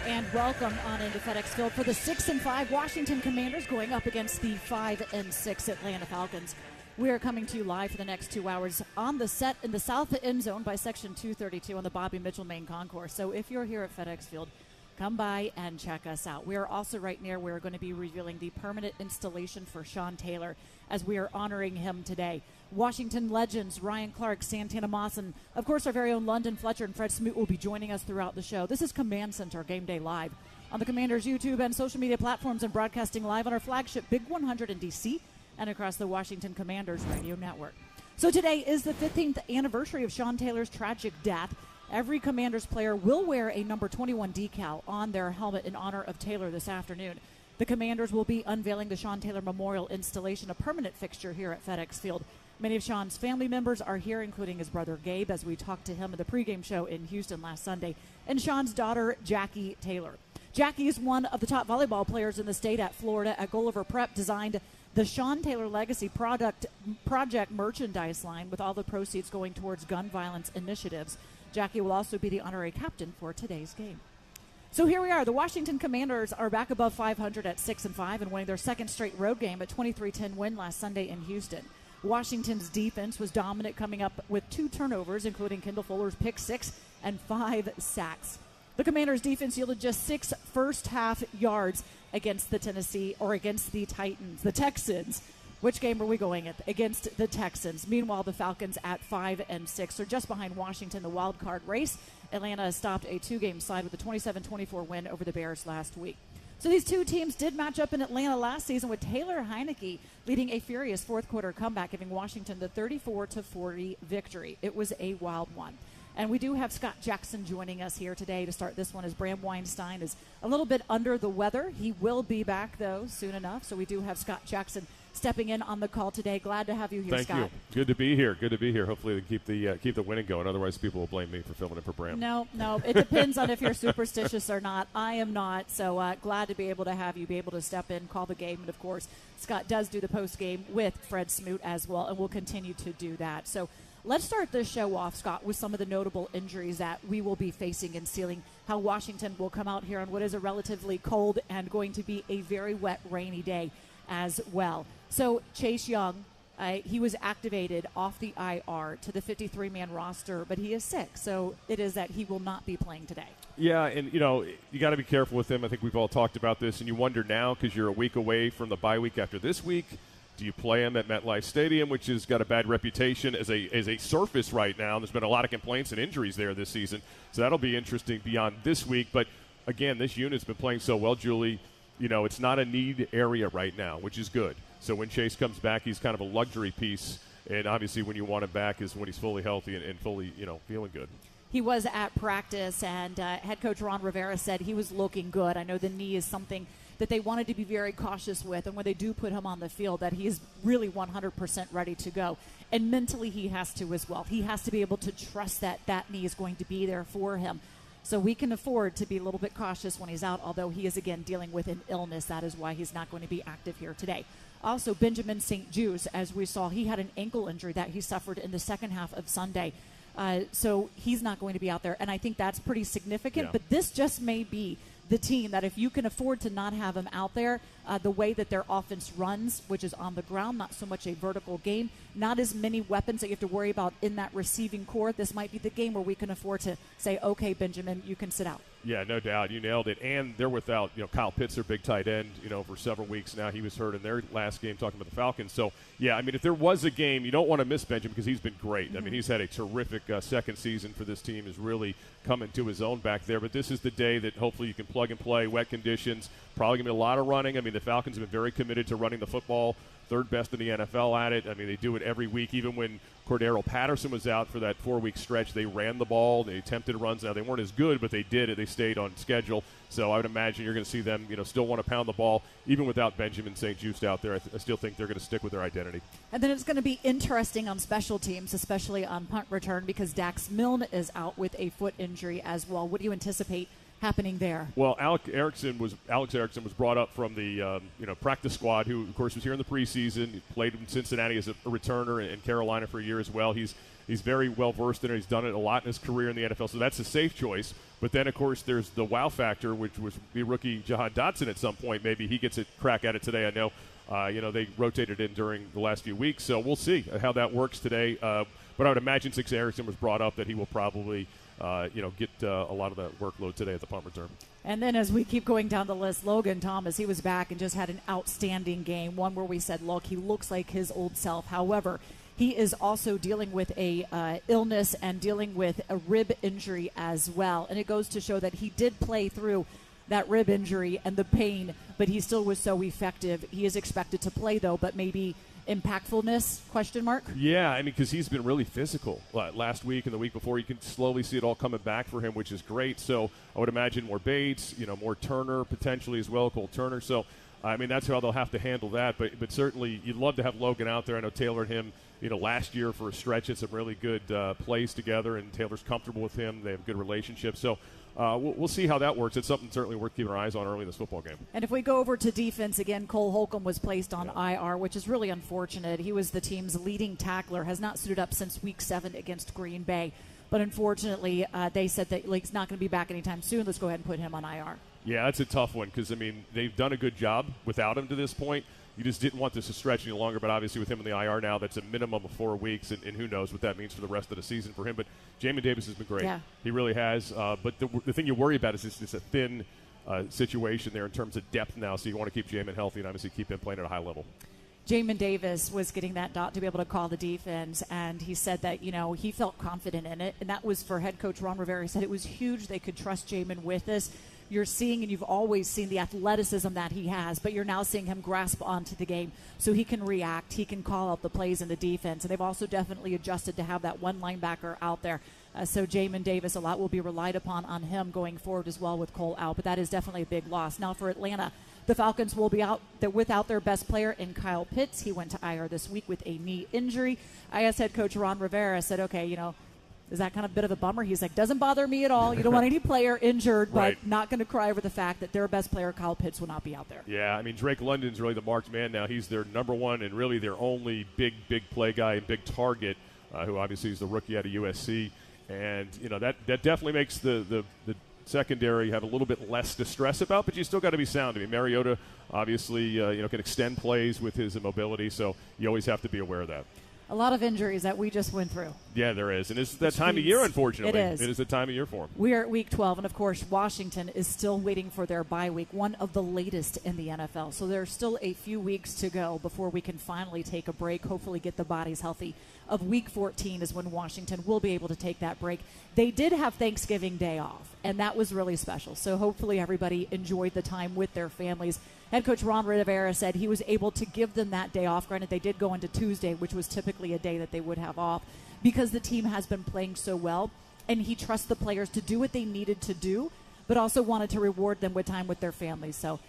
And welcome on into FedExField for the 6-5 Washington Commanders going up against the 5-6 Atlanta Falcons. We are coming to you live for the next 2 hours on the set in the south end zone by Section 232 on the Bobby Mitchell main concourse. So if you're here at FedExField, come by and check us out. We are also right near where we're going to be revealing the permanent installation for Sean Taylor as we are honoring him today. Washington legends Ryan Clark, Santana Moss, and of course our very own London Fletcher and Fred Smoot will be joining us throughout the show. This is Command Center Game Day Live on the Commanders YouTube and social media platforms and broadcasting live on our flagship Big 100 in D.C. and across the Washington Commanders radio network. So today is the 15th anniversary of Sean Taylor's tragic death. Every Commanders player will wear a number 21 decal on their helmet in honor of Taylor this afternoon. The Commanders will be unveiling the Sean Taylor Memorial installation, a permanent fixture here at FedExField. Many of Sean's family members are here, including his brother Gabe, as we talked to him at the pregame show in Houston last Sunday, and Sean's daughter, Jackie Taylor. Jackie is one of the top volleyball players in the state at Florida. At Gulliver Prep, designed the Sean Taylor Legacy Project merchandise line, with all the proceeds going towards gun violence initiatives. Jackie will also be the honorary captain for today's game. So here we are. The Washington Commanders are back above 500 at 6-5 and winning their second straight road game, a 23-10 win last Sunday in Houston. Washington's defense was dominant, coming up with 2 turnovers, including Kendall Fuller's pick 6 and 5 sacks. The Commanders' defense yielded just 6 first-half yards against the Texans. Which game are we going at? Against the Texans. Meanwhile, the Falcons at 5-6 are just behind Washington, the wild card race. Atlanta stopped a 2-game slide with a 27-24 win over the Bears last week. So these two teams did match up in Atlanta last season, with Taylor Heineke leading a furious fourth-quarter comeback, giving Washington the 34-40 victory. It was a wild one. And we do have Scott Jackson joining us here today to start this one, as Bram Weinstein is a little bit under the weather. He will be back, though, soon enough. So we do have Scott Jackson stepping in on the call today. Glad to have you here, Scott. Thank you. Good to be here. Good to be here. Hopefully they keep the winning going. Otherwise, people will blame me for filling it for Bram. No. It depends on if you're superstitious or not. I am not. So glad to be able to have you be able to step in, call the game. And, of course, Scott does do the post-game with Fred Smoot as well, and will continue to do that. So let's start this show off, Scott, with some of the notable injuries that we will be facing and sealing how Washington will come out here on what is a relatively cold and going to be a very wet, rainy day as well. So Chase Young, he was activated off the IR to the 53-man roster, but he is sick. So it is that he will not be playing today. Yeah, and, you got to be careful with him. I think we've all talked about this, and you wonder now, because you're a week away from the bye week after this week, do you play him at MetLife Stadium, which has got a bad reputation as a surface right now? There's been a lot of complaints and injuries there this season, so that'll be interesting beyond this week. But, again, this unit's been playing so well, Julie. It's not a need area right now, which is good. So when Chase comes back, he's kind of a luxury piece, and obviously when you want him back is when he's fully healthy and fully, feeling good. He was at practice, and head coach Ron Rivera said he was looking good. I know the knee is something that they wanted to be very cautious with, and when they do put him on the field, that he is really 100% ready to go. And mentally he has to as well. He has to be able to trust that that knee is going to be there for him. So we can afford to be a little bit cautious when he's out, although he is, again, dealing with an illness. That is why he's not going to be active here today. Also, Benjamin St. Juice, as we saw, he had an ankle injury that he suffered in the second half of Sunday. So he's not going to be out there, and I think that's pretty significant. Yeah. But this just may be the team that if you can afford to not have him out there, the way that their offense runs, which is on the ground, not so much a vertical game, not as many weapons that you have to worry about in that receiving core, this might be the game where we can afford to say, okay, Benjamin, you can sit out. Yeah, no doubt. You nailed it. And they're without, Kyle Pitts, their big tight end, for several weeks now. He was hurt in their last game talking about the Falcons. So, yeah, I mean, if there was a game, you don't want to miss Benjamin because he's been great. Mm-hmm. I mean, he's had a terrific second season for this team, is really coming to his own back there. But this is the day that hopefully you can plug and play, wet conditions, probably going to be a lot of running. I mean, the Falcons have been very committed to running the football, third best in the NFL at it. I mean, they do it every week. Even when Cordero Patterson was out for that 4-week stretch, they ran the ball. They attempted runs. Now, they weren't as good, but they did it. They stayed on schedule. So I would imagine you're going to see them, still want to pound the ball, even without Benjamin St. Juste out there. I still think they're going to stick with their identity. And then it's going to be interesting on special teams, especially on punt return, because Dax Milne is out with a foot injury as well. What do you anticipate happening there? Well, Alex Erickson was brought up from the practice squad, who of course was here in the preseason. He played in Cincinnati as a returner and Carolina for a year as well. He's very well versed in it. He's done it a lot in his career in the NFL, so that's a safe choice. But then, of course, there's the wow factor, which was the rookie Jahan Dotson at some point. Maybe he gets a crack at it today. I know, they rotated in during the last few weeks, so we'll see how that works today. But I would imagine since Erickson was brought up that he will probably get a lot of the workload today at the punt return. And then as we keep going down the list, Logan Thomas, he was back and just had an outstanding game, one where we said, look, he looks like his old self. However, he is also dealing with a illness and dealing with a rib injury as well. And it goes to show that he did play through that rib injury and the pain, but he still was so effective. He is expected to play, though, but maybe impactfulness, question mark? Yeah, I mean, because he's been really physical last week and the week before. You can slowly see it all coming back for him, which is great. So I would imagine more Bates, more Turner potentially as well, Cole Turner. So, I mean, that's how they'll have to handle that. But certainly you'd love to have Logan out there. I know Taylor and him, last year for a stretch had some really good plays together, and Taylor's comfortable with him. They have a good relationship. So we'll see how that works. It's something certainly worth keeping our eyes on early in this football game. And if we go over to defense again, Cole Holcomb was placed on IR, which is really unfortunate. He was the team's leading tackler, has not suited up since Week 7 against Green Bay. But unfortunately, they said that he's not going to be back anytime soon. Let's go ahead and put him on IR. Yeah, that's a tough one because, I mean, they've done a good job without him to this point. You just didn't want this to stretch any longer, but obviously with him in the IR now, that's a minimum of 4 weeks, and who knows what that means for the rest of the season for him. But Jamin Davis has been great. Yeah. He really has. But the thing you worry about is it's a thin situation there in terms of depth now, so you want to keep Jamin healthy and obviously keep him playing at a high level. Jamin Davis was getting that dot to be able to call the defense, and he said that, he felt confident in it, and that was for head coach Ron Rivera. He said it was huge. They could trust Jamin with this. You're seeing, and you've always seen the athleticism that he has, but you're now seeing him grasp onto the game so he can react. He can call out the plays in the defense, and they've also definitely adjusted to have that one linebacker out there. So Jamin Davis, a lot will be relied upon on him going forward as well with Cole out, but that is definitely a big loss. Now for Atlanta, the Falcons will be out without their best player in Kyle Pitts. He went to IR this week with a knee injury. IS head coach Ron Rivera said, okay, is that kind of a bit of a bummer? He's like, doesn't bother me at all. You don't want any player injured, but right. Not going to cry over the fact that their best player, Kyle Pitts, will not be out there. Yeah, I mean, Drake London's really the marked man now. He's their number one and really their only big play guy and big target, who obviously is the rookie out of USC. And, that definitely makes the secondary have a little bit less to stress about, but you still got to be sound. I mean, Mariota obviously, can extend plays with his immobility, so you always have to be aware of that. A lot of injuries that we just went through. Yeah, there is. And it's that time of year, unfortunately. It is. It is the time of year for them. We are at Week 12, and, of course, Washington is still waiting for their bye week, one of the latest in the NFL. So there's still a few weeks to go before we can finally take a break, hopefully get the bodies healthy. Of Week 14 is when Washington will be able to take that break. They did have Thanksgiving Day off, and that was really special. So hopefully everybody enjoyed the time with their families. Head coach Ron Rivera said he was able to give them that day off. Granted, they did go into Tuesday, which was typically a day that they would have off, because the team has been playing so well, and he trusts the players to do what they needed to do, but also wanted to reward them with time with their families. So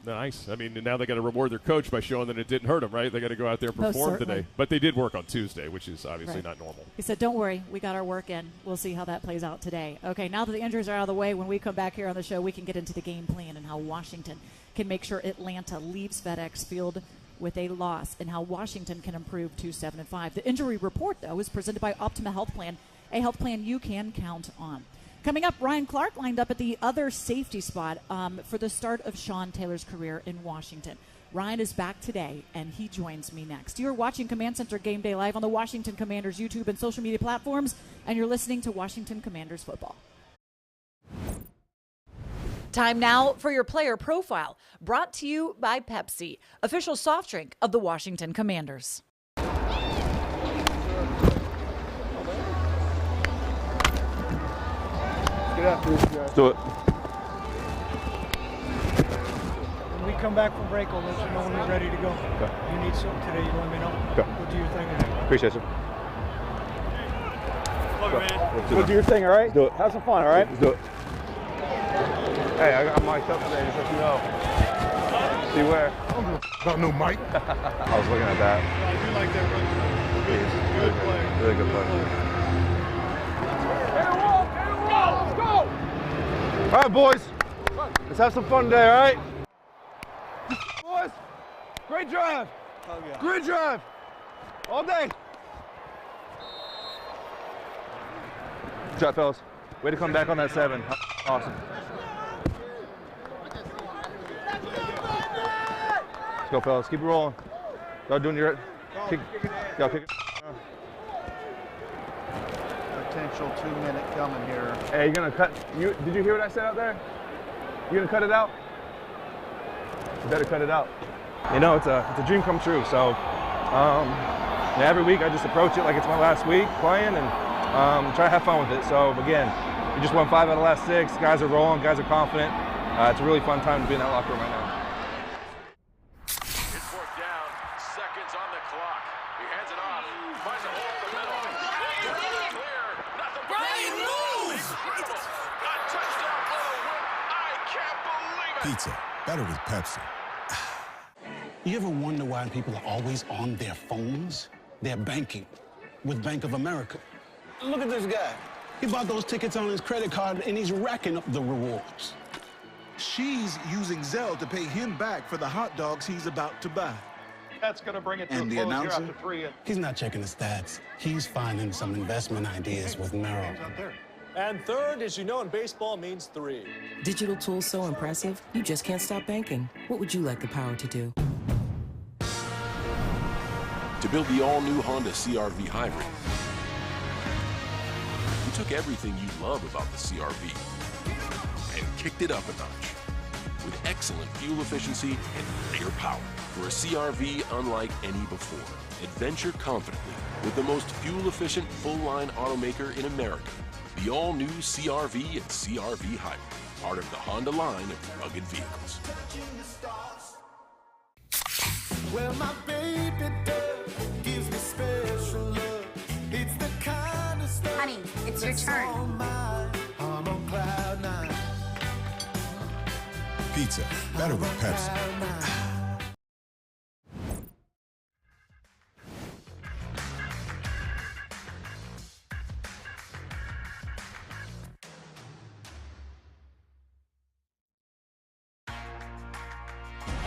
nice. I mean, now they got to reward their coach by showing that it didn't hurt them, right? They got to go out there and perform today. But they did work on Tuesday, which is obviously not normal. He said, don't worry, we got our work in. We'll see how that plays out today. Okay, now that the injuries are out of the way, when we come back here on the show, we can get into the game plan and how Washington can make sure Atlanta leaves FedExField with a loss and how Washington can improve to 7-5. The injury report, though, is presented by Optima Health Plan, a health plan you can count on. Coming up, Ryan Clark lined up at the other safety spot for the start of Sean Taylor's career in Washington. Ryan is back today, and he joins me next. You're watching Command Center Game Day live on the Washington Commanders YouTube and social media platforms, and you're listening to Washington Commanders football. Time now for your player profile, brought to you by Pepsi, official soft drink of the Washington Commanders. Good afternoon, guys. Let's do it. When we come back from break, I'll let you know when we're ready to go. Okay. You need something today, you let me know. Okay. Go do your thing. Appreciate you. Love you, man. Go do your thing, all right? Let's do it. Have some fun, all right? Let's do it. Hey, I got my stuff today, just let you know. See where? About no Mike. I was looking at that. I do like that run. Good play. Really good play. Let's go! All All right, boys. Let's have some fun today, all right? Boys, great drive. Oh, yeah. Great drive. All day. Good job, fellas. Way to come back on that 7. Awesome. Let's go, fellas. Keep it rolling. Y'all doing your kick. Y'all kick it. Potential 2-minute coming here. Hey, you gonna cut? Did you hear what I said out there? You gonna cut it out? You better cut it out. You know, it's a dream come true. So, yeah, every week I just approach it like it's my last week playing and try to have fun with it. So again, we just won 5 out of the last 6. Guys are rolling. Guys are confident. It's a really fun time to be in that locker room right now. It's 4th down. Seconds on the clock. He hands it off. Finds a hole in the middle. Clear. Nothing. Brian, move! A touchdown for the win. I can't believe it. Pizza, better with Pepsi. You ever wonder why people are always on their phones? They're banking with Bank of America. Look at this guy. He bought those tickets on his credit card and he's racking up the rewards. She's using Zelle to pay him back for the hot dogs he's about to buy. That's going to bring it to And a the close here announcer? after 3. He's not checking the stats. He's finding some investment ideas with Merrill. Out there. And third, as you know, in baseball means 3. Digital tools so impressive, you just can't stop banking. What would you like the power to do? To build the all-new Honda CR-V Hybrid, we took everything you love about the CR-V and kicked it up a notch with excellent fuel efficiency and greater power. For a CR-V unlike any before, adventure confidently with the most fuel-efficient full-line automaker in America. The all-new CR-V and CR-V Hybrid, part of the Honda line of rugged vehicles. Well, my baby does gives me special love. It's the kind of stuff. Honey, it's your turn. I'm on cloud 9. Pizza, better with Pepsi.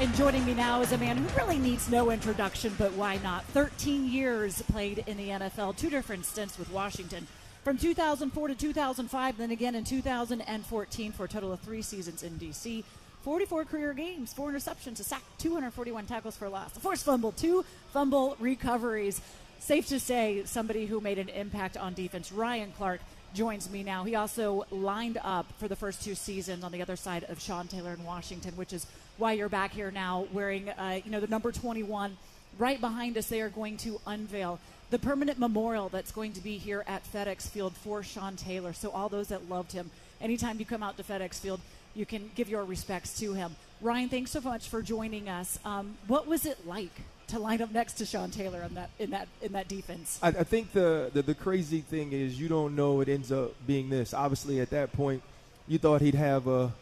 And joining me now is a man who really needs no introduction, but why not? 13 years played in the NFL, 2 different stints with Washington, from 2004 to 2005, then again in 2014 for a total of 3 seasons in D.C., 44 career games, 4 interceptions, a sack, 241 tackles for loss, a forced fumble, 2 fumble recoveries. Safe to say, somebody who made an impact on defense. Ryan Clark joins me now. He also lined up for the first 2 seasons on the other side of Sean Taylor in Washington, which is why you're back here now wearing, the number 21. Right behind us, they are going to unveil the permanent memorial that's going to be here at FedExField for Sean Taylor. So all those that loved him, anytime you come out to FedExField, you can give your respects to him. Ryan, thanks so much for joining us. What was it like to line up next to Sean Taylor in that defense? I think the crazy thing is you don't know it ends up being this. Obviously, at that point, you thought he'd have a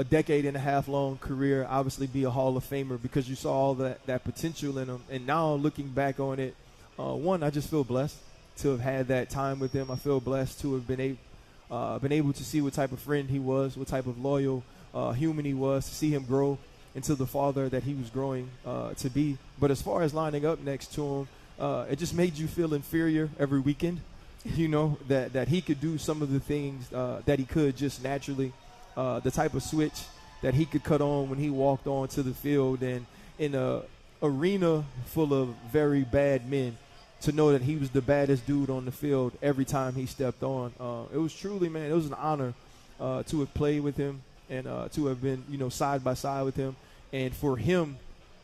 decade and a half long career, obviously be a Hall of Famer because you saw all that potential in him. And now looking back on it, one, I just feel blessed to have had that time with him. I feel blessed to have been able to see what type of friend he was, what type of loyal human he was, to see him grow into the father that he was growing to be. But as far as lining up next to him, it just made you feel inferior every weekend, that he could do some of the things that he could just naturally. The type of switch that he could cut on when he walked onto the field, and in a arena full of very bad men, to know that he was the baddest dude on the field every time he stepped on. It was truly, man, it was an honor to have played with him and to have been, side by side with him, and for him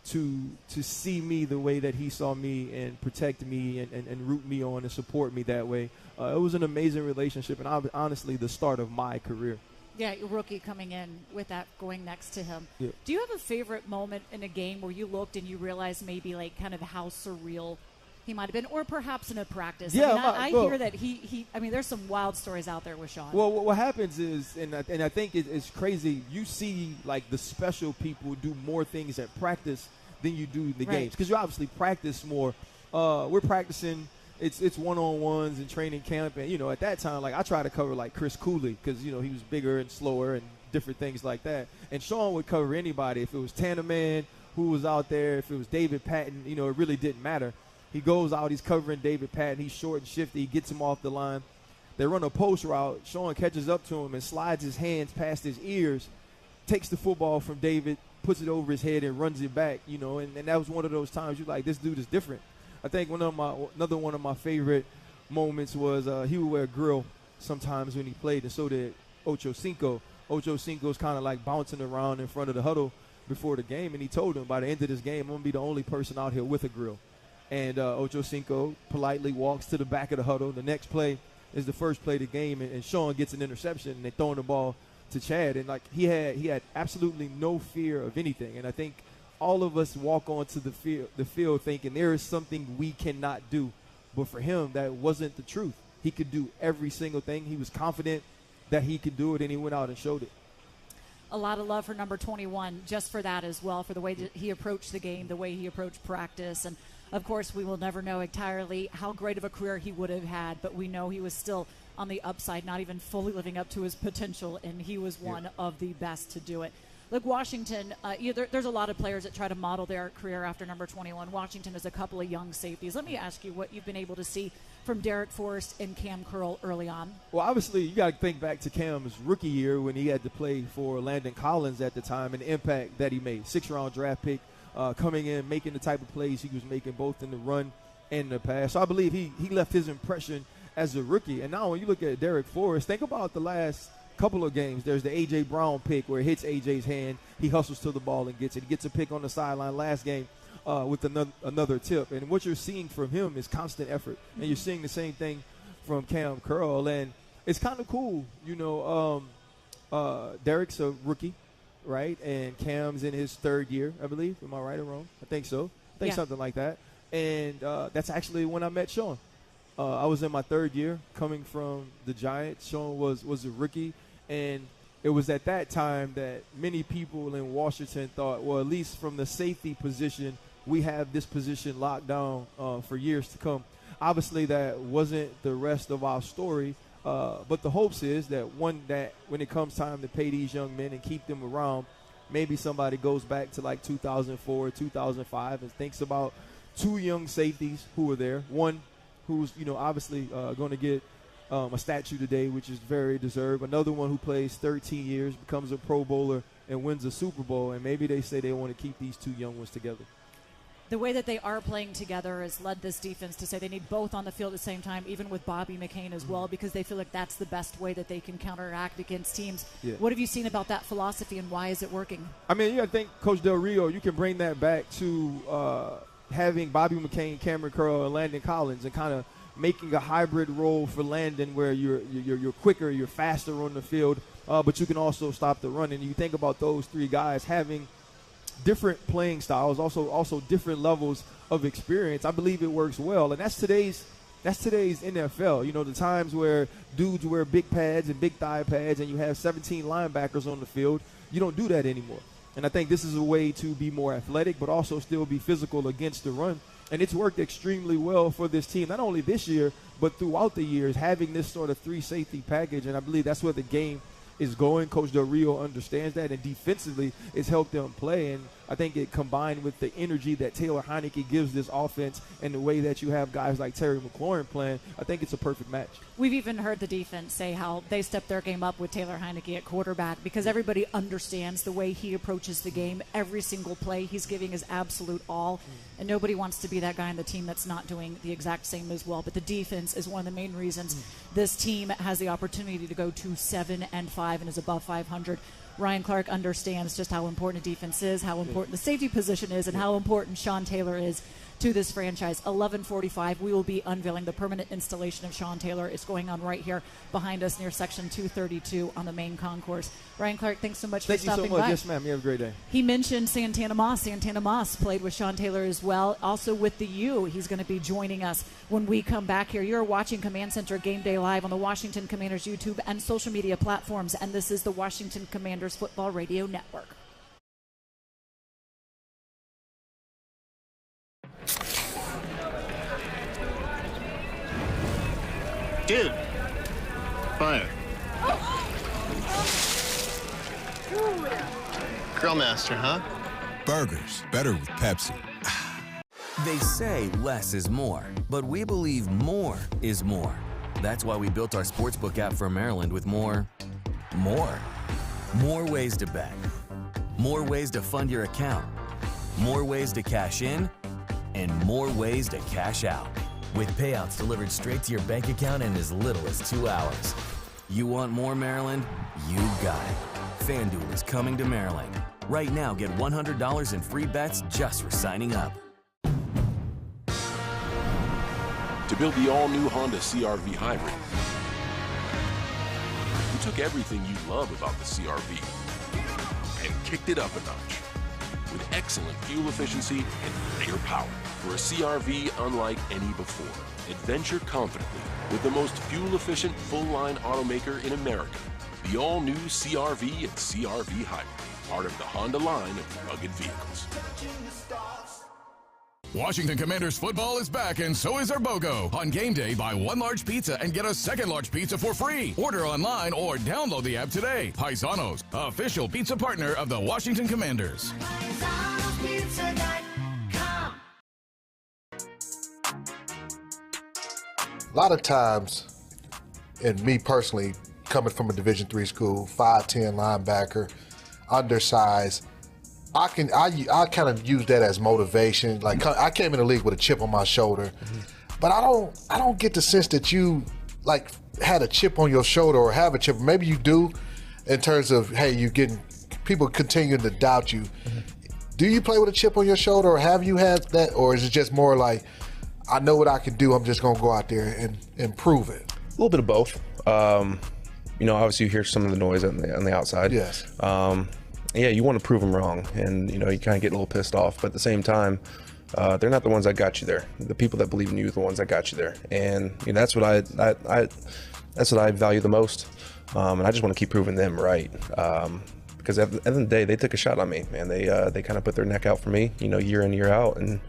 to see me the way that he saw me and protect me and root me on and support me that way. It was an amazing relationship, and honestly the start of my career. Yeah, your rookie coming in with that going next to him. Yeah. Do you have a favorite moment in a game where you looked and you realized maybe like kind of how surreal he might have been, or perhaps in a practice? Yeah, I hear that he there's some wild stories out there with Sean. Well, what happens is, and I think it's crazy, you see like the special people do more things at practice than you do the games, because you obviously practice more. We're practicing it's one-on-ones and training camp. And, you know, at that time, like, I tried to cover, like, Chris Cooley because, you know, he was bigger and slower and different things like that. And Sean would cover anybody. If it was Tannerman, who was out there, if it was David Patton, you know, it really didn't matter. He goes out, he's covering David Patton. He's short and shifty. He gets him off the line. They run a post route. Sean catches up to him and slides his hands past his ears, takes the football from David, puts it over his head and runs it back, you know. And that was one of those times you're like, this dude is different. I think another one of my favorite moments was he would wear a grill sometimes when he played, and so did Ocho Cinco. Ocho Cinco's kind of like bouncing around in front of the huddle before the game, and he told him, by the end of this game, I'm going to be the only person out here with a grill. And Ocho Cinco politely walks to the back of the huddle. The next play is the first play of the game, and Sean gets an interception, and they're throwing the ball to Chad. And, like, he had absolutely no fear of anything. And I think all of us walk onto the field thinking there is something we cannot do. But for him, that wasn't the truth. He could do every single thing. He was confident that he could do it, and he went out and showed it. A lot of love for number 21 just for that as well, for the way that he approached the game, the way he approached practice. And, of course, we will never know entirely how great of a career he would have had, but we know he was still on the upside, not even fully living up to his potential, and he was one of the best to do it. Look, Washington, there's a lot of players that try to model their career after number 21. Washington has a couple of young safeties. Let me ask you what you've been able to see from Derek Forrest and Cam Curl early on. Well, obviously, you got to think back to Cam's rookie year when he had to play for Landon Collins at the time and the impact that he made. 6th-round draft pick, coming in, making the type of plays he was making both in the run and the pass. So I believe he left his impression as a rookie. And now when you look at Derek Forrest, think about the last couple of games. There's the A.J. Brown pick where it hits A.J.'s hand. He hustles to the ball and gets it. He gets a pick on the sideline last game with another tip. And what you're seeing from him is constant effort. And you're seeing the same thing from Cam Curl. And it's kind of cool. You know, Derek's a rookie, right? And Cam's in his 3rd year, I believe. Am I right or wrong? I think so. I think something like that. And that's actually when I met Sean. I was in my 3rd year coming from the Giants. Sean was a rookie. And it was at that time that many people in Washington thought, well, at least from the safety position, we have this position locked down for years to come. Obviously, that wasn't the rest of our story. But the hopes is that when it comes time to pay these young men and keep them around, maybe somebody goes back to like 2004, 2005 and thinks about 2 young safeties who were there. One who's, you know, obviously going to get a statue today, which is very deserved. Another one who plays 13 years, becomes a Pro Bowler, and wins a Super Bowl. And maybe they say they want to keep these 2 young ones together. The way that they are playing together has led this defense to say they need both on the field at the same time, even with Bobby McCain as well, because they feel like that's the best way that they can counteract against teams. Yeah. What have you seen about that philosophy, and why is it working? I mean, you got to think, Coach Del Rio, you can bring that back to having Bobby McCain, Cameron Curl, and Landon Collins, and kind of making a hybrid role for Landon where you're quicker, you're faster on the field, but you can also stop the run. And you think about those 3 guys having different playing styles, also different levels of experience. I believe it works well, and that's today's NFL. You know, the times where dudes wear big pads and big thigh pads, and you have 17 linebackers on the field. You don't do that anymore. And I think this is a way to be more athletic, but also still be physical against the run. And it's worked extremely well for this team, not only this year, but throughout the years, having this sort of 3 safety package. And I believe that's where the game is going. Coach Del Rio understands that, and defensively it's helped them play. And I think it combined with the energy that Taylor Heineke gives this offense and the way that you have guys like Terry McLaurin playing, I think it's a perfect match. We've even heard the defense say how they stepped their game up with Taylor Heineke at quarterback because everybody understands the way he approaches the game. Every single play he's giving his absolute all, and nobody wants to be that guy on the team that's not doing the exact same as well. But the defense is one of the main reasons this team has the opportunity to go to 7-5 and is above 500. Ryan Clark understands just how important a defense is, how important the safety position is, and how important Sean Taylor is to this franchise. 11:45, we will be unveiling the permanent installation of Sean Taylor. It's going on right here behind us near Section 232 on the main concourse. Ryan Clark, thanks so much for stopping by. Thank you so much. Yes, ma'am. You have a great day. He mentioned Santana Moss. Santana Moss played with Sean Taylor as well, also with the U. He's going to be joining us when we come back here. You're watching Command Center Game Day live on the Washington Commanders YouTube and social media platforms, and this is the Washington Commanders Football Radio Network. Dude. Fire. Grill master, huh? Burgers, better with Pepsi. They say less is more, but we believe more is more. That's why we built our sportsbook app for Maryland with more. More ways to bet. More ways to fund your account. More ways to cash in. And more ways to cash out. With payouts delivered straight to your bank account in as little as 2 hours. You want more Maryland? You got it. FanDuel is coming to Maryland. Right now, get $100 in free bets just for signing up. To build the all-new Honda CR-V Hybrid, we took everything you love about the CR-V and kicked it up a notch with excellent fuel efficiency and greater power. For a CR-V unlike any before, adventure confidently with the most fuel-efficient full-line automaker in America. The all-new CR-V and CR-V Hybrid, part of the Honda line of rugged vehicles. Washington Commanders football is back, and so is our BOGO. On game day, buy 1 large pizza and get a second large pizza for free. Order online or download the app today. Paisanos, official pizza partner of the Washington Commanders. A lot of times, and me personally, coming from a Division III school, 5'10" linebacker, undersized, I kind of use that as motivation. Like, I came in the league with a chip on my shoulder, but I don't get the sense that you like had a chip on your shoulder or have a chip. Maybe you do, in terms of, hey, you getting people continuing to doubt you. Do you play with a chip on your shoulder, or have you had that, or is it just more like, I know what I can do, I'm just gonna go out there and prove it? A little bit of both. Obviously you hear some of the noise on the outside. Yes. Yeah, you want to prove them wrong, and you kind of get a little pissed off. But at the same time, they're not the ones that got you there. The people that believe in you are the ones that got you there, and that's what that's what I value the most. And I just want to keep proving them right. Because at the end of the day, they took a shot on me, man. They kind of put their neck out for me, year in, year out, and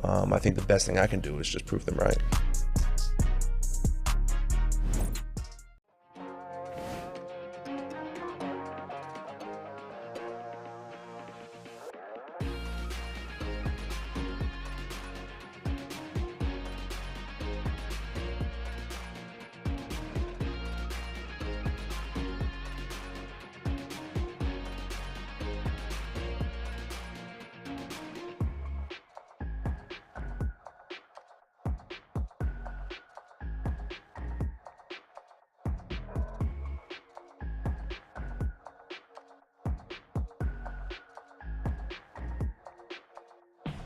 I think the best thing I can do is just prove them right.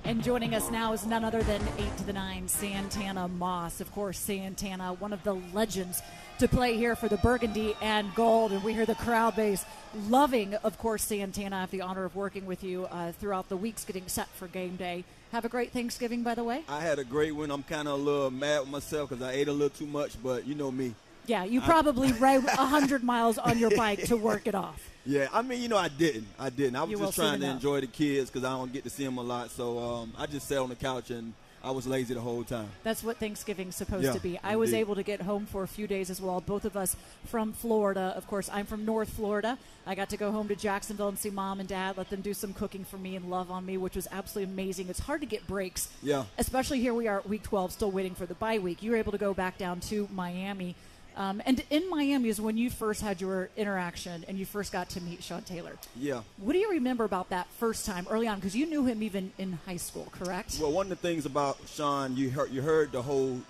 And joining us now is none other than 8 to the 9, Santana Moss. Of course, Santana, one of the legends to play here for the Burgundy and Gold. And we hear the crowd base loving, of course, Santana. I have the honor of working with you throughout the weeks getting set for game day. Have a great Thanksgiving, by the way. I had a great one. I'm kind of a little mad with myself because I ate a little too much, but you know me. Yeah, you probably rode 100 miles on your bike to work it off. Yeah, I mean, I didn't. I was just trying to enjoy the kids because I don't get to see them a lot. So I just sat on the couch and I was lazy the whole time. That's what Thanksgiving's supposed to be. I was able to get home for a few days as well. Both of us from Florida. Of course, I'm from North Florida. I got to go home to Jacksonville and see Mom and Dad, let them do some cooking for me and love on me, which was absolutely amazing. It's hard to get breaks. Yeah. Especially here we are at Week 12, still waiting for the bye week. You were able to go back down to Miami. And in Miami is when you first had your interaction and you first got to meet Sean Taylor. Yeah. What do you remember about that first time early on? Because you knew him even in high school, correct? Well, one of the things about Sean, you heard the whole,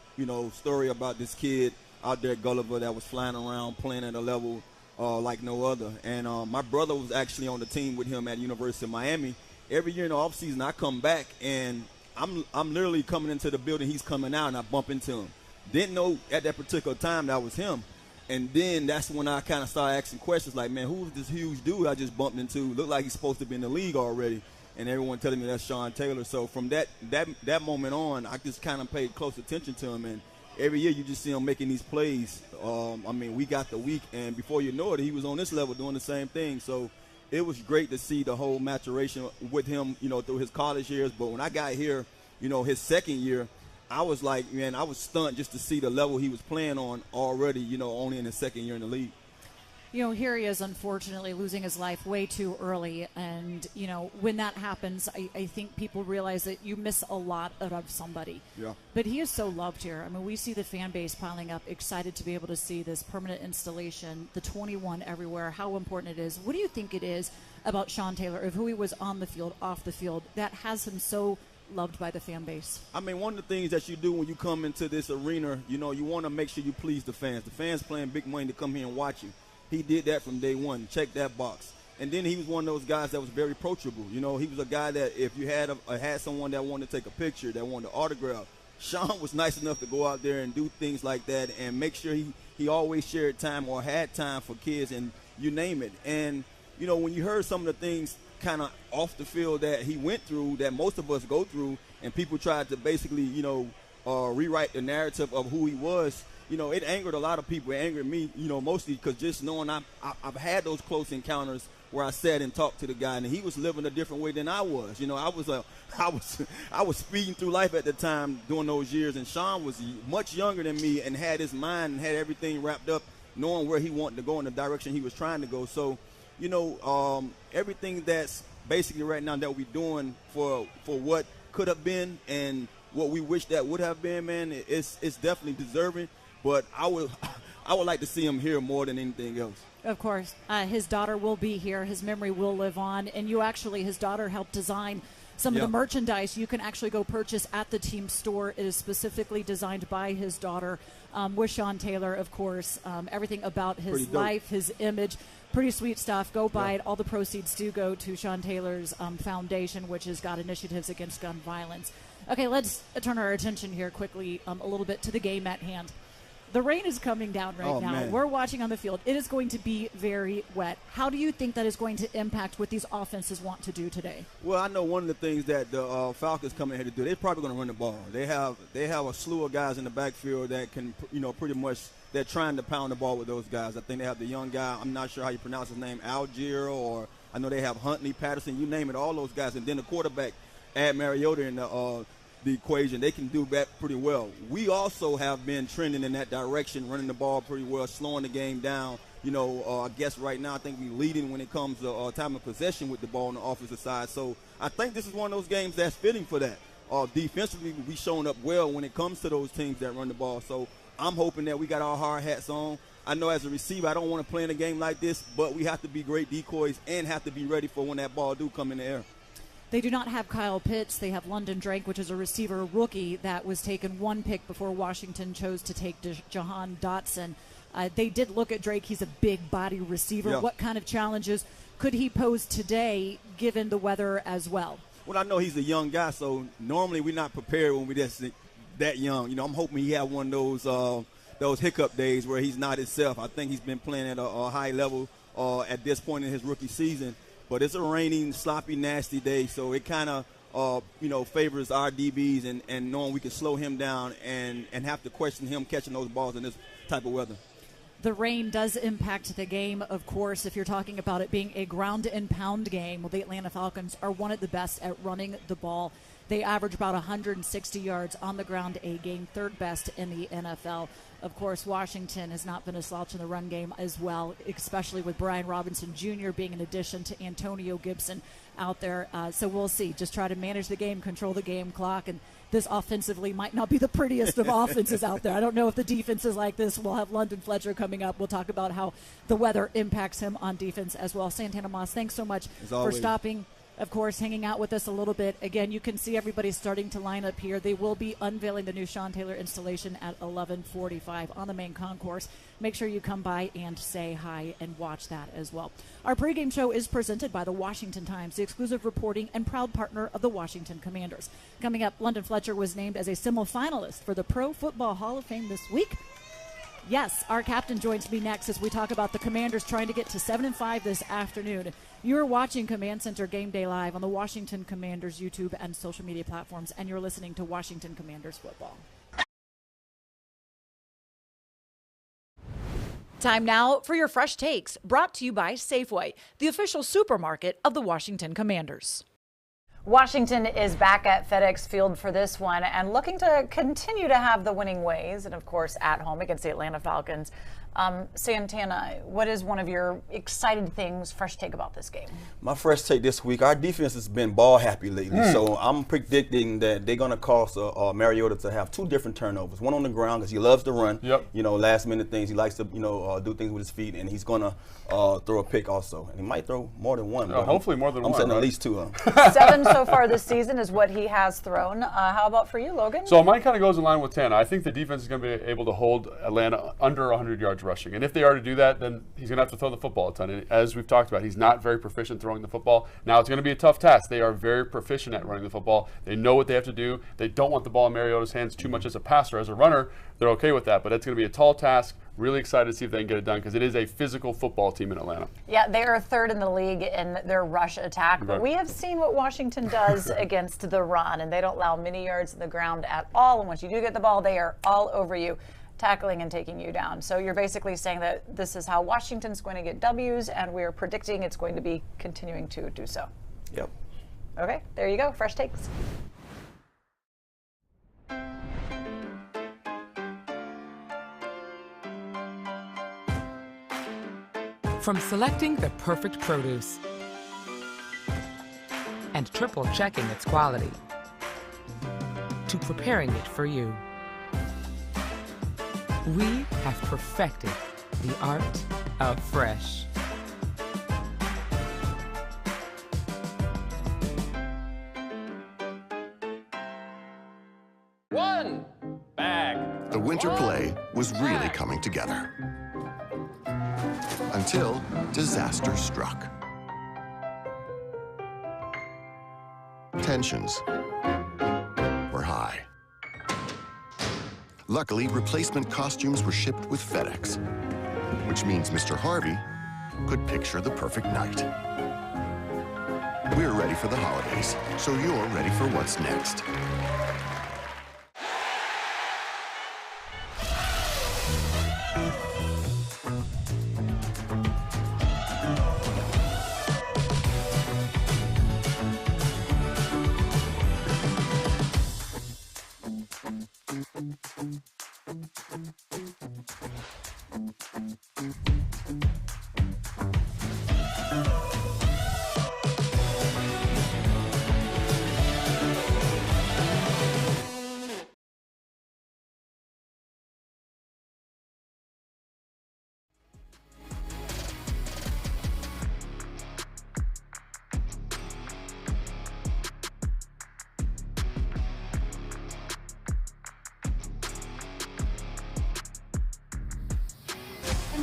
story about this kid out there at Gulliver that was flying around playing at a level like no other. And my brother was actually on the team with him at University of Miami. Every year in the offseason, I come back, and I'm literally coming into the building. He's coming out, and I bump into him. Didn't know at that particular time that was him. And then that's when I kind of started asking questions like, man, who's this huge dude I just bumped into? Looked like he's supposed to be in the league already. And everyone telling me that's Sean Taylor. So from that moment on, I just kind of paid close attention to him. And every year you just see him making these plays. We got the week, and before you know it, he was on this level doing the same thing. So it was great to see the whole maturation with him, through his college years. But when I got here, his second year, I was like, man, I was stunned just to see the level he was playing on already, you know, only in his second year in the league. You know, here he is, unfortunately, losing his life way too early. And, you know, when that happens, I think people realize that you miss a lot out of somebody. Yeah. But he is so loved here. I mean, we see the fan base piling up, excited to be able to see this permanent installation, the 21 everywhere, how important it is. What do you think it is about Sean Taylor, of who he was on the field, off the field, that has him so loved by the fan base? I mean, one of the things that you do when you come into this arena, you know, you want to make sure you please the fans. The fans paying big money to come here and watch you. He did that from day one. Check that box. And then he was one of those guys that was very approachable. You know, he was a guy that if you had someone that wanted to take a picture, that wanted to autograph, Sean was nice enough to go out there and do things like that and make sure he always shared time or had time for kids and you name it. And, you know, when you heard some of the things kind of off the field that he went through, that most of us go through, and people tried to basically, you know, rewrite the narrative of who he was, you know, it angered a lot of people. It angered me, you know, mostly because just knowing I've had those close encounters where I sat and talked to the guy, and he was living a different way than I was. You know, I was speeding through life at the time during those years, and Sean was much younger than me and had his mind and had everything wrapped up, knowing where he wanted to go in the direction he was trying to go. So, you know, everything that's basically right now that we're doing for what could have been and what we wish that would have been, man, it's definitely deserving. But I would like to see him here more than anything else. Of course. His daughter will be here. His memory will live on. And his daughter helped design some of the merchandise you can actually go purchase at the team store. It is specifically designed by his daughter with Sean Taylor, of course. Everything about his life, his image. Pretty sweet stuff. Go buy it. All the proceeds do go to Sean Taylor's foundation, which has got initiatives against gun violence. Okay, let's turn our attention here quickly a little bit to the game at hand. The rain is coming down right now. Man. We're watching on the field. It is going to be very wet. How do you think that is going to impact what these offenses want to do today? Well, I know one of the things that the Falcons coming here to do, they're probably going to run the ball. They have a slew of guys in the backfield that can, you know, pretty much they're trying to pound the ball with those guys. I think they have the young guy, I'm not sure how you pronounce his name, Algier, or I know they have Huntley, Patterson, you name it, all those guys. And then the quarterback, add Mariota in the equation, they can do that pretty well. We also have been trending in that direction, running the ball pretty well, slowing the game down. You know, I guess right now I think we're leading when it comes to time of possession with the ball on the offensive side. So I think this is one of those games that's fitting for that. Defensively, we showing up well when it comes to those teams that run the ball. So I'm hoping that we got our hard hats on. I know as a receiver I don't want to play in a game like this, but we have to be great decoys and have to be ready for when that ball do come in the air. They do not have Kyle Pitts. They have London Drake, which is a receiver rookie that was taken one pick before Washington chose to take Jahan Dotson. They did look at Drake. He's a big body receiver. Yeah. What kind of challenges could he pose today given the weather as well? Well, I know he's a young guy, so normally we're not prepared when we're that young. You know, I'm hoping he had one of those hiccup days where he's not himself. I think he's been playing at a high level at this point in his rookie season. But it's a raining, sloppy, nasty day, so it kind of, favors our DBs and knowing we can slow him down and have to question him catching those balls in this type of weather. The rain does impact the game, of course, if you're talking about it being a ground and pound game. Well, the Atlanta Falcons are one of the best at running the ball. They average about 160 yards on the ground a game, third best in the NFL. Of course, Washington has not been a slouch in the run game as well, especially with Brian Robinson Jr. being an addition to Antonio Gibson out there. So we'll see. Just try to manage the game, control the game clock, and this offensively might not be the prettiest of offenses out there. I don't know if the defense is like this. We'll have London Fletcher coming up. We'll talk about how the weather impacts him on defense as well. Santana Moss, thanks so much for stopping. Of course, hanging out with us a little bit. Again, you can see everybody starting to line up here. They will be unveiling the new Sean Taylor installation at 11:45 on the main concourse. Make sure you come by and say hi and watch that as well. Our pregame show is presented by the Washington Times, the exclusive reporting and proud partner of the Washington Commanders. Coming up, London Fletcher was named as a semi-finalist for the Pro Football Hall of Fame this week. Yes, our captain joins me next as we talk about the Commanders trying to get to 7-5 this afternoon. You're watching Command Center Game Day Live on the Washington Commanders YouTube and social media platforms, and you're listening to Washington Commanders football. Time now for your fresh takes, brought to you by Safeway, the official supermarket of the Washington Commanders. Washington is back at FedExField for this one and looking to continue to have the winning ways, and of course at home against the Atlanta Falcons. Santana, what is one of your exciting things, fresh take about this game? My fresh take this week, our defense has been ball happy lately, so I'm predicting that they're going to cause Mariota to have 2 different turnovers. One on the ground because he loves to run, last minute things. He likes to, do things with his feet, and he's going to throw a pick also. And he might throw more than one. Hopefully more than one. I'm saying right? at least 2. 7 so far this season is what he has thrown. How about for you, Logan? So mine kind of goes in line with Tana. I think the defense is going to be able to hold Atlanta under 100 yards rushing. And if they are to do that, then he's going to have to throw the football a ton. And as we've talked about, he's not very proficient throwing the football. Now it's going to be a tough task. They are very proficient at running the football. They know what they have to do. They don't want the ball in Mariota's hands too much as a passer. As a runner, they're okay with that. But it's going to be a tall task. Really excited to see if they can get it done because it is a physical football team in Atlanta. Yeah, they are 3rd in the league in their rush attack. But we have seen what Washington does against the run, and they don't allow many yards in the ground at all. And once you do get the ball, they are all over you, tackling and taking you down. So you're basically saying that this is how Washington's going to get W's, and we're predicting it's going to be continuing to do so. Yep. Okay, there you go. Fresh takes. From selecting the perfect produce and triple checking its quality to preparing it for you, we have perfected the art of fresh. One bag. The winter play was really coming together. Until disaster struck. Tensions were high. Luckily, replacement costumes were shipped with FedEx, which means Mr. Harvey could picture the perfect night. We're ready for the holidays, so you're ready for what's next.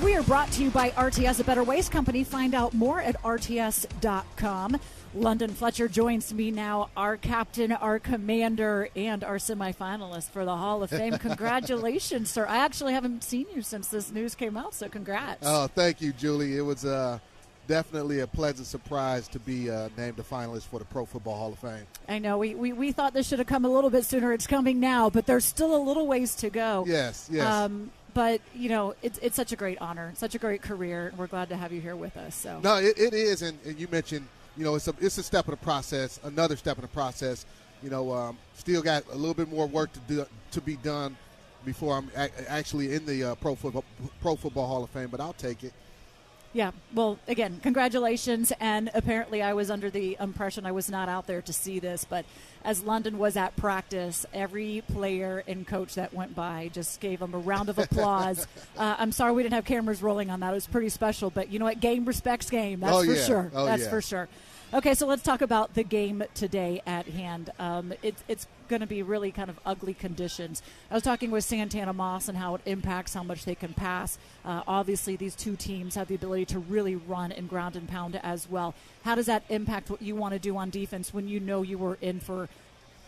We are brought to you by RTS, a better waste company. Find out more at rts.com. London Fletcher joins me now, our captain, our commander, and our semifinalist for the Hall of Fame. Congratulations, sir. I actually haven't seen you since this news came out, so congrats. Oh, thank you, Julie. It was definitely a pleasant surprise to be named a finalist for the Pro Football Hall of Fame. I know. We thought this should have come a little bit sooner. It's coming now, but there's still a little ways to go. Yes. But, it's such a great honor, such a great career, and we're glad to have you here with us. So no, it is, and you mentioned, it's a step in the process, another step in the process. Still got a little bit more work to be done before I'm actually in the Pro Football Hall of Fame, but I'll take it. Yeah, well, again, congratulations, and apparently I was under the impression I was not out there to see this, but as London was at practice, every player and coach that went by just gave him a round of applause. I'm sorry we didn't have cameras rolling on that. It was pretty special, but you know what? Game respects game. That's for sure. That's for sure. Okay, so let's talk about the game today at hand. It's going to be really kind of ugly conditions. I was talking with Santana Moss and how it impacts how much they can pass. Obviously, these two teams have the ability to really run and ground and pound as well. How does that impact what you want to do on defense when you know you were in for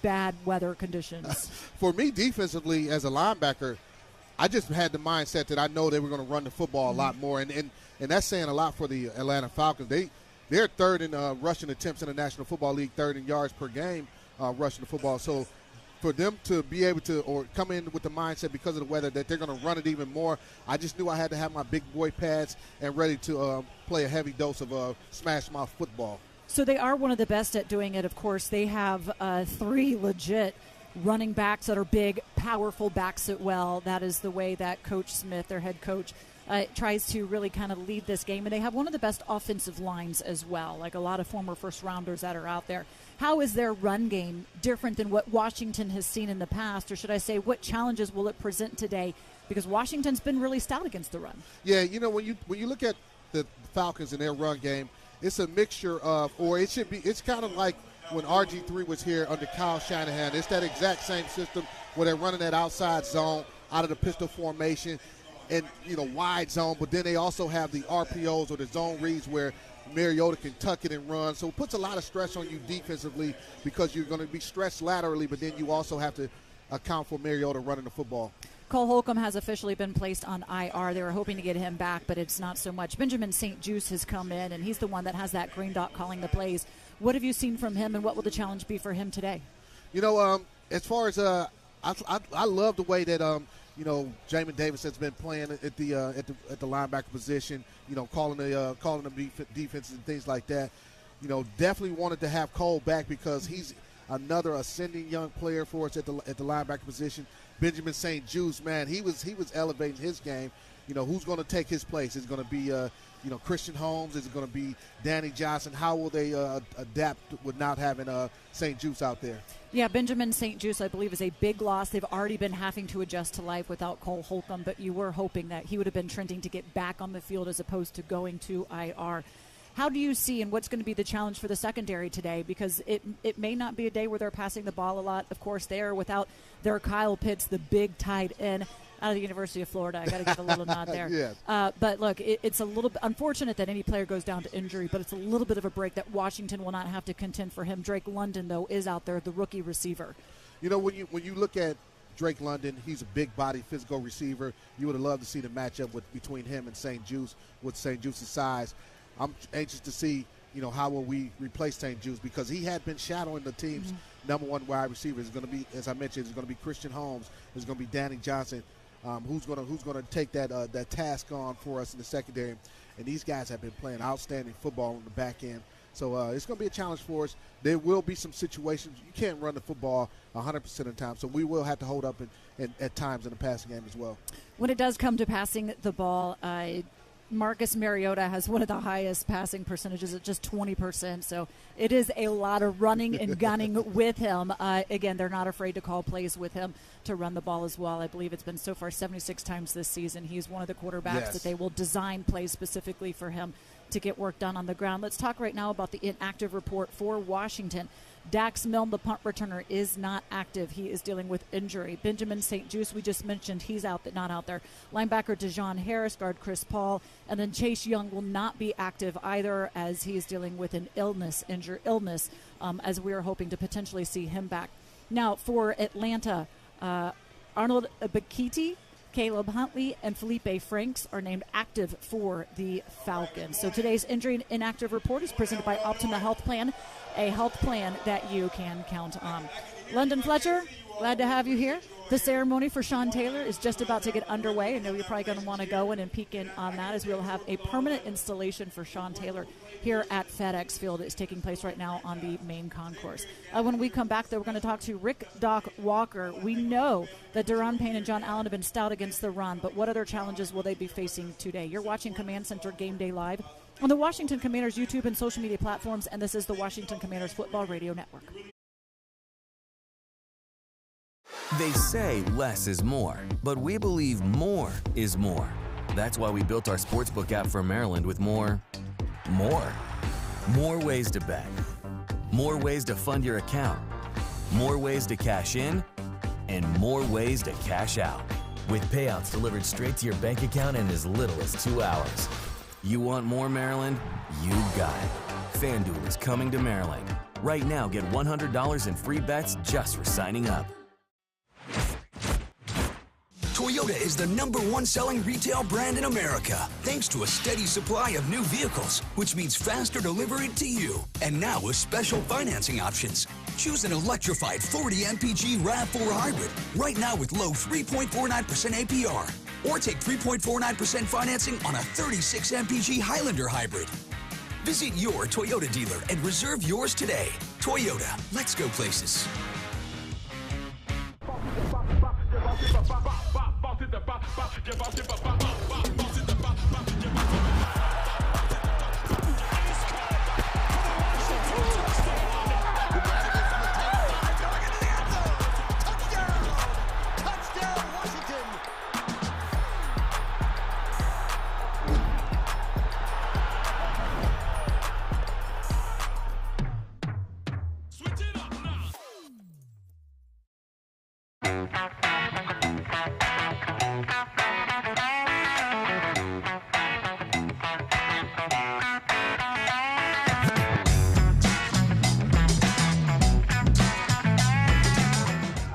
bad weather conditions? For me, defensively, as a linebacker, I just had the mindset that I know they were going to run the football a lot more, and that's saying a lot for the Atlanta Falcons. They're third in rushing attempts in the National Football League, third in yards per game rushing the football. So for them to be able to or come in with the mindset because of the weather that they're going to run it even more, I just knew I had to have my big boy pads and ready to play a heavy dose of smash mouth football. So they are one of the best at doing it, of course. They have 3 legit running backs that are big, powerful backs at well. That is the way that Coach Smith, their head coach, tries to really kind of lead this game. And they have one of the best offensive lines as well, like a lot of former first-rounders that are out there. How is their run game different than what Washington has seen in the past? Or should I say, what challenges will it present today? Because Washington's been really stout against the run. Yeah, you know, when you look at the Falcons and their run game, it's a mixture of, or it should be, it's kind of like when RG3 was here under Kyle Shanahan. It's that exact same system where they're running that outside zone out of the pistol formation and, you know, wide zone, but then they also have the RPOs or the zone reads where Mariota can tuck it and run. So it puts a lot of stress on you defensively because you're going to be stressed laterally, but then you also have to account for Mariota running the football. Cole Holcomb has officially been placed on IR. They were hoping to get him back, but it's not so much. Benjamin St. Juste has come in, and he's the one that has that green dot calling the plays. What have you seen from him, and what will the challenge be for him today? You know, as far as I love the way that you know, Jamin Davis has been playing at the linebacker position. You know, calling the defenses and things like that. You know, definitely wanted to have Cole back because he's another ascending young player for us at the linebacker position. Benjamin St. Juste, man, he was elevating his game. You know, who's going to take his place? Is it going to be Christian Holmes? Is it going to be Danny Johnson? How will they adapt with not having St. Juste out there? Yeah, Benjamin St. Juste, I believe, is a big loss. They've already been having to adjust to life without Cole Holcomb, but you were hoping that he would have been trending to get back on the field as opposed to going to IR. How do you see, and what's going to be the challenge for the secondary today? Because it may not be a day where they're passing the ball a lot. Of course, they are without their Kyle Pitts, the big tight end out of the University of Florida. I got to give a little nod there. Yeah. But look, it's a little unfortunate that any player goes down to injury, but it's a little bit of a break that Washington will not have to contend for him. Drake London, though, is out there, the rookie receiver. You know, when you look at Drake London, he's a big body, physical receiver. You would have loved to see the matchup between him and St. Juste with St. Juste's size. I'm anxious to see, you know, how will we replace St. Juste because he had been shadowing the team's number one wide receiver. It's going to be, as I mentioned, it's going to be Christian Holmes. It's going to be Danny Johnson, who's going to take that task on for us in the secondary. And these guys have been playing outstanding football on the back end. So it's going to be a challenge for us. There will be some situations. You can't run the football 100% of the time, so we will have to hold up at times in the passing game as well. When it does come to passing the ball, Marcus Mariota has one of the highest passing percentages at just 20%. So it is a lot of running and gunning with him. Again, they're not afraid to call plays with him to run the ball as well. I believe it's been so far 76 times this season. He's one of the quarterbacks that they will design plays specifically for him to get work done on the ground. Let's talk right now about the inactive report for Washington. Dax Milne, the punt returner, is not active. He is dealing with injury. Benjamin St. Juste, we just mentioned, he's not out there. Linebacker Dejon Harris, guard Chris Paul, and then Chase Young will not be active either as he is dealing with an illness, as we are hoping to potentially see him back. Now, for Atlanta, Arnold Bakiti, Caleb Huntley, and Felipe Franks are named active for the Falcons. So today's injury and inactive report is presented by Optima Health Plan, a health plan that you can count on. London Fletcher, glad to have you here. The ceremony for Sean Taylor is just about to get underway. I know you're probably going to want to go in and peek in on that as we'll have a permanent installation for Sean Taylor here at FedExField. It's taking place right now on the main concourse. When we come back, though, we're going to talk to Rick Doc Walker. We know that Daron Payne and John Allen have been stout against the run, but what other challenges will they be facing today? You're watching Command Center Game Day Live on the Washington Commanders YouTube and social media platforms, and this is the Washington Commanders Football Radio Network. They say less is more, but we believe more is more. That's why we built our sportsbook app for Maryland with more ways to bet, more ways to fund your account, more ways to cash in, and more ways to cash out. With payouts delivered straight to your bank account in as little as 2 hours. You want more Maryland? You got it. FanDuel is coming to Maryland. Right now, get $100 in free bets just for signing up. Toyota is the #1 selling retail brand in America, thanks to a steady supply of new vehicles, which means faster delivery to you. And now with special financing options. Choose an electrified 40 MPG RAV4 hybrid right now with low 3.49% APR. Or take 3.49% financing on a 36 MPG Highlander hybrid. Visit your Toyota dealer and reserve yours today. Toyota, let's go places.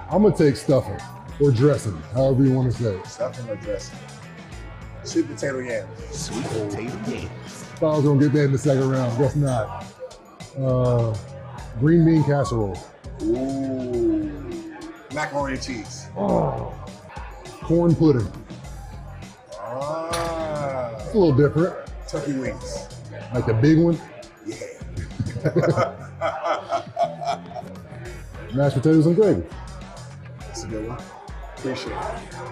I'm gonna take stuffing or dressing, however you want to say it. Stuffing or dressing? Sweet potato yams. Sweet potato yams. Thought I was gonna get that in the second round. Guess not. Green bean casserole. Ooh. Macaroni and cheese. Oh. Corn pudding. Ah. It's a little different. Turkey wings. Like the big one. Yeah. Mashed potatoes and gravy. That's a good one. Appreciate it.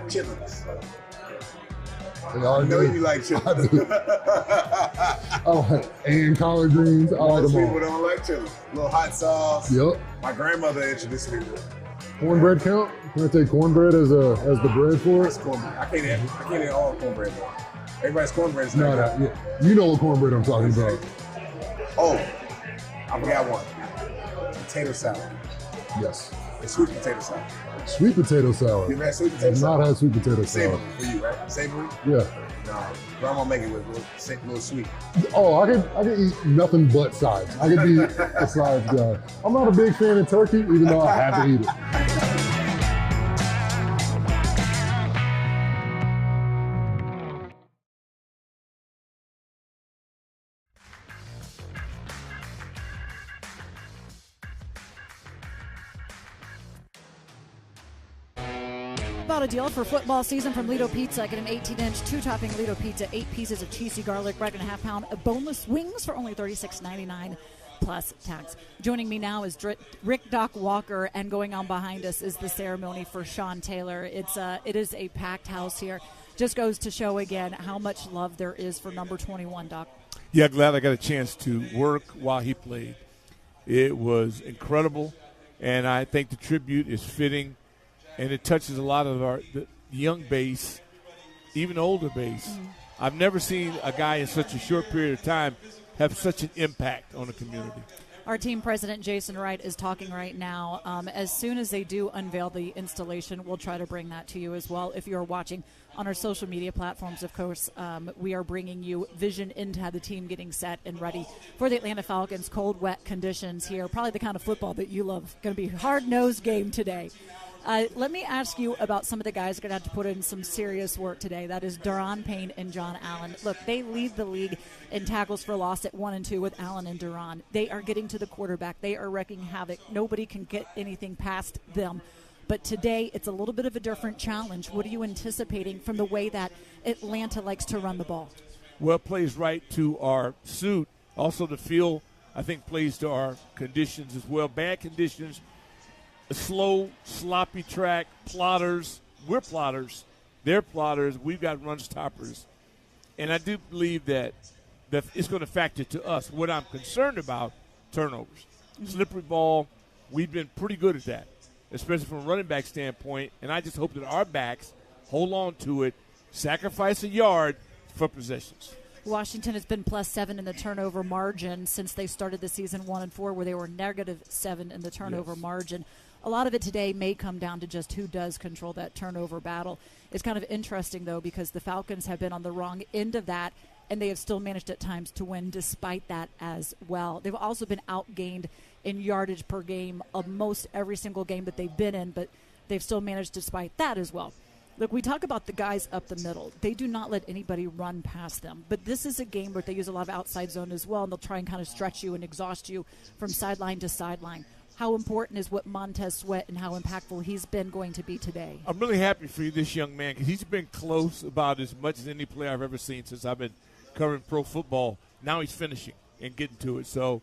Chitlins. I know you like chitlins. Oh, and collard greens. I like Most them people all. don't like chitlins. A little hot sauce. Yep. My grandmother introduced me to it. Cornbread count? Can I take cornbread as the bread for it? That's cornbread. I can't eat all cornbread though. Everybody's cornbread is No, not good. yeah. You know what cornbread I'm talking about. Oh, I forgot one. Potato salad. Yes. It's sweet potato salad. Sweet potato salad. You ever had sweet potato I've salad? not had sweet potato salad. Savory for you, right? Savory? Yeah. No, grandma make it with a little sweet. Oh, I can eat nothing but sides. I can be a sides guy. I'm not a big fan of turkey, even though I have to eat it. About a deal for football season from Lido Pizza. Get an 18-inch, 2-topping Lido Pizza, 8 pieces of cheesy garlic, bread and a half-pound of boneless wings for only $36.99 plus tax. Joining me now is Rick Doc Walker, and going on behind us is the ceremony for Sean Taylor. It is a packed house here. Just goes to show again how much love there is for number 21, Doc. Yeah, glad I got a chance to work while he played. It was incredible, and I think the tribute is fitting. And it touches a lot of the young base, even older base. I've never seen a guy in such a short period of time have such an impact on the community. Our team president, Jason Wright, is talking right now. As soon as they do unveil the installation, we'll try to bring that to you as well. If you're watching on our social media platforms, of course, we are bringing you vision into the team getting set and ready for the Atlanta Falcons. Cold, wet conditions here. Probably the kind of football that you love. Going to be a hard-nosed game today. Let me ask you about some of the guys that are going to have to put in some serious work today. That is Duron Payne and John Allen. Look, they lead the league in tackles for loss at 1 and 2 with Allen and Duron. They are getting to the quarterback. They are wrecking havoc. Nobody can get anything past them. But today, it's a little bit of a different challenge. What are you anticipating from the way that Atlanta likes to run the ball? Well, it plays right to our suit. Also, the field, I think, plays to our conditions as well. Bad conditions. A slow, sloppy track, plotters. We're plotters. They're plotters. We've got run stoppers. And I do believe that it's going to factor to us. What I'm concerned about, turnovers. Slippery ball, we've been pretty good at that, especially from a running back standpoint. And I just hope that our backs hold on to it, sacrifice a yard for possessions. Washington has been +7 in the turnover margin since they started the season 1 and 4, where they were -7 in the turnover margin. A lot of it today may come down to just who does control that turnover battle. It's kind of interesting, though, because the Falcons have been on the wrong end of that, and they have still managed at times to win despite that as well. They've also been outgained in yardage per game of most every single game that they've been in, but they've still managed despite that as well. Look, we talk about the guys up the middle. They do not let anybody run past them. But this is a game where they use a lot of outside zone as well, and they'll try and kind of stretch you and exhaust you from sideline to sideline. How important is what Montez Sweat and how impactful he's been going to be today? I'm really happy for you, this young man, because he's been close about as much as any player I've ever seen since I've been covering pro football. Now he's finishing. and getting to it. So,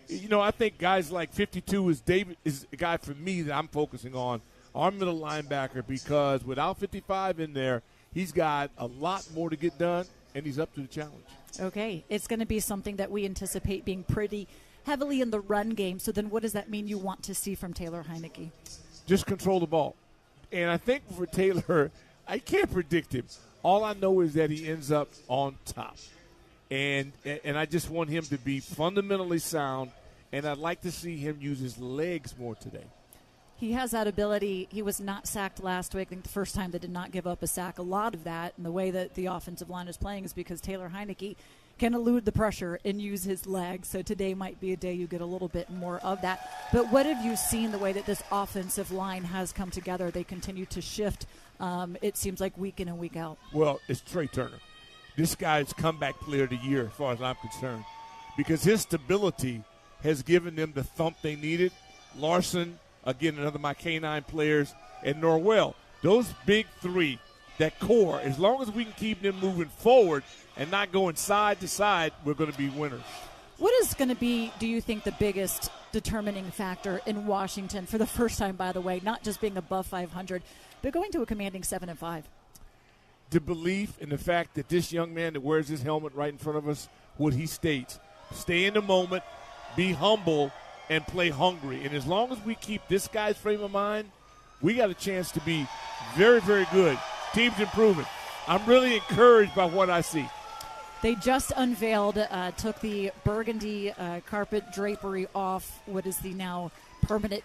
I think guys like 52 is a guy for me that I'm focusing on, our middle linebacker, because without 55 in there, he's got a lot more to get done, and he's up to the challenge. Okay, it's going to be something that we anticipate being pretty heavily in the run game. So then what does that mean you want to see from Taylor Heinicke? Just control the ball. And I think for Taylor, I can't predict him. All I know is that he ends up on top. And I just want him to be fundamentally sound, and I'd like to see him use his legs more today. He has that ability. He was not sacked last week. I think the first time they did not give up a sack. A lot of that, and the way that the offensive line is playing, is because Taylor Heinicke can elude the pressure and use his legs. So today might be a day you get a little bit more of that. But what have you seen the way that this offensive line has come together? They continue to shift, it seems like, week in and week out. Well, it's Trey Turner. This guy's comeback player of the year as far as I'm concerned, because his stability has given them the thump they needed. Larson, again, another of my K9 players, and Norwell. Those big three, that core, as long as we can keep them moving forward and not going side to side, we're going to be winners. What is going to be, do you think, the biggest determining factor in Washington for the first time, by the way, not just being above 500, but going to a commanding 7-5? The belief in the fact that this young man that wears his helmet right in front of us, what he states, stay in the moment, be humble, and play hungry. And as long as we keep this guy's frame of mind, we got a chance to be very, very good. Team's improving. I'm really encouraged by what I see. They just unveiled, took the burgundy carpet drapery off what is the now permanent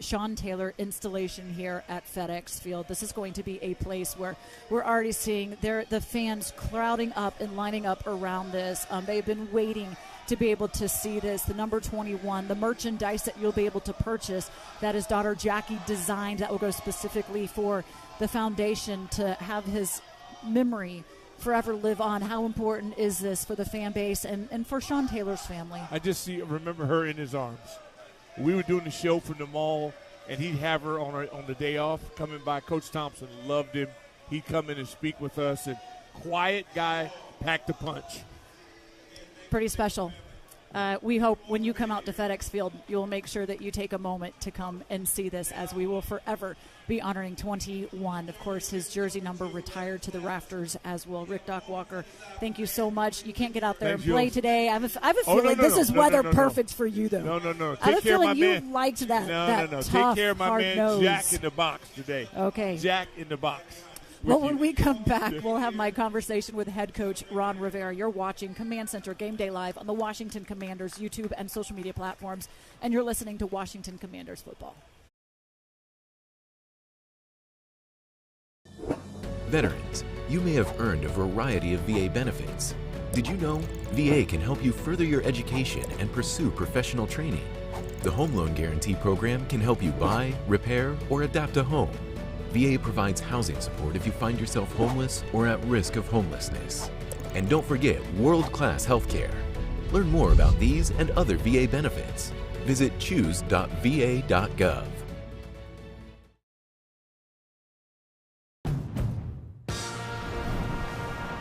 Sean Taylor installation here at FedExField. This is going to be a place where we're already seeing the fans crowding up and lining up around this. They've been waiting to be able to see this. The number 21, the merchandise that you'll be able to purchase that his daughter Jackie designed, that will go specifically for the foundation to have his memory forever live on. How important is this for the fan base and for Sean Taylor's family? I just remember her in his arms. We were doing the show from the mall, and he'd have her on the day off coming by. Coach Thompson loved him. He'd come in and speak with us, and quiet guy, packed a punch. Pretty special. We hope when you come out to FedExField, you'll make sure that you take a moment to come and see this, as we will forever be honoring 21. Of course, his jersey number retired to the rafters as well. Rick Dockwalker, thank you so much. You can't get out there and play today. I have a feeling this is weather perfect for you, though. No. I have a feeling you liked that. No. Tough, take care of my man nose. Jack in the box today. Okay. Jack in the box. Well, when we come back, we'll have my conversation with head coach Ron Rivera. You're watching Command Center Game Day Live on the Washington Commanders YouTube and social media platforms, and you're listening to Washington Commanders football. Veterans, you may have earned a variety of VA benefits. Did you know VA can help you further your education and pursue professional training? The Home Loan Guarantee Program can help you buy, repair, or adapt a home. VA provides housing support if you find yourself homeless or at risk of homelessness. And don't forget world-class healthcare. Learn more about these and other VA benefits. Visit choose.va.gov.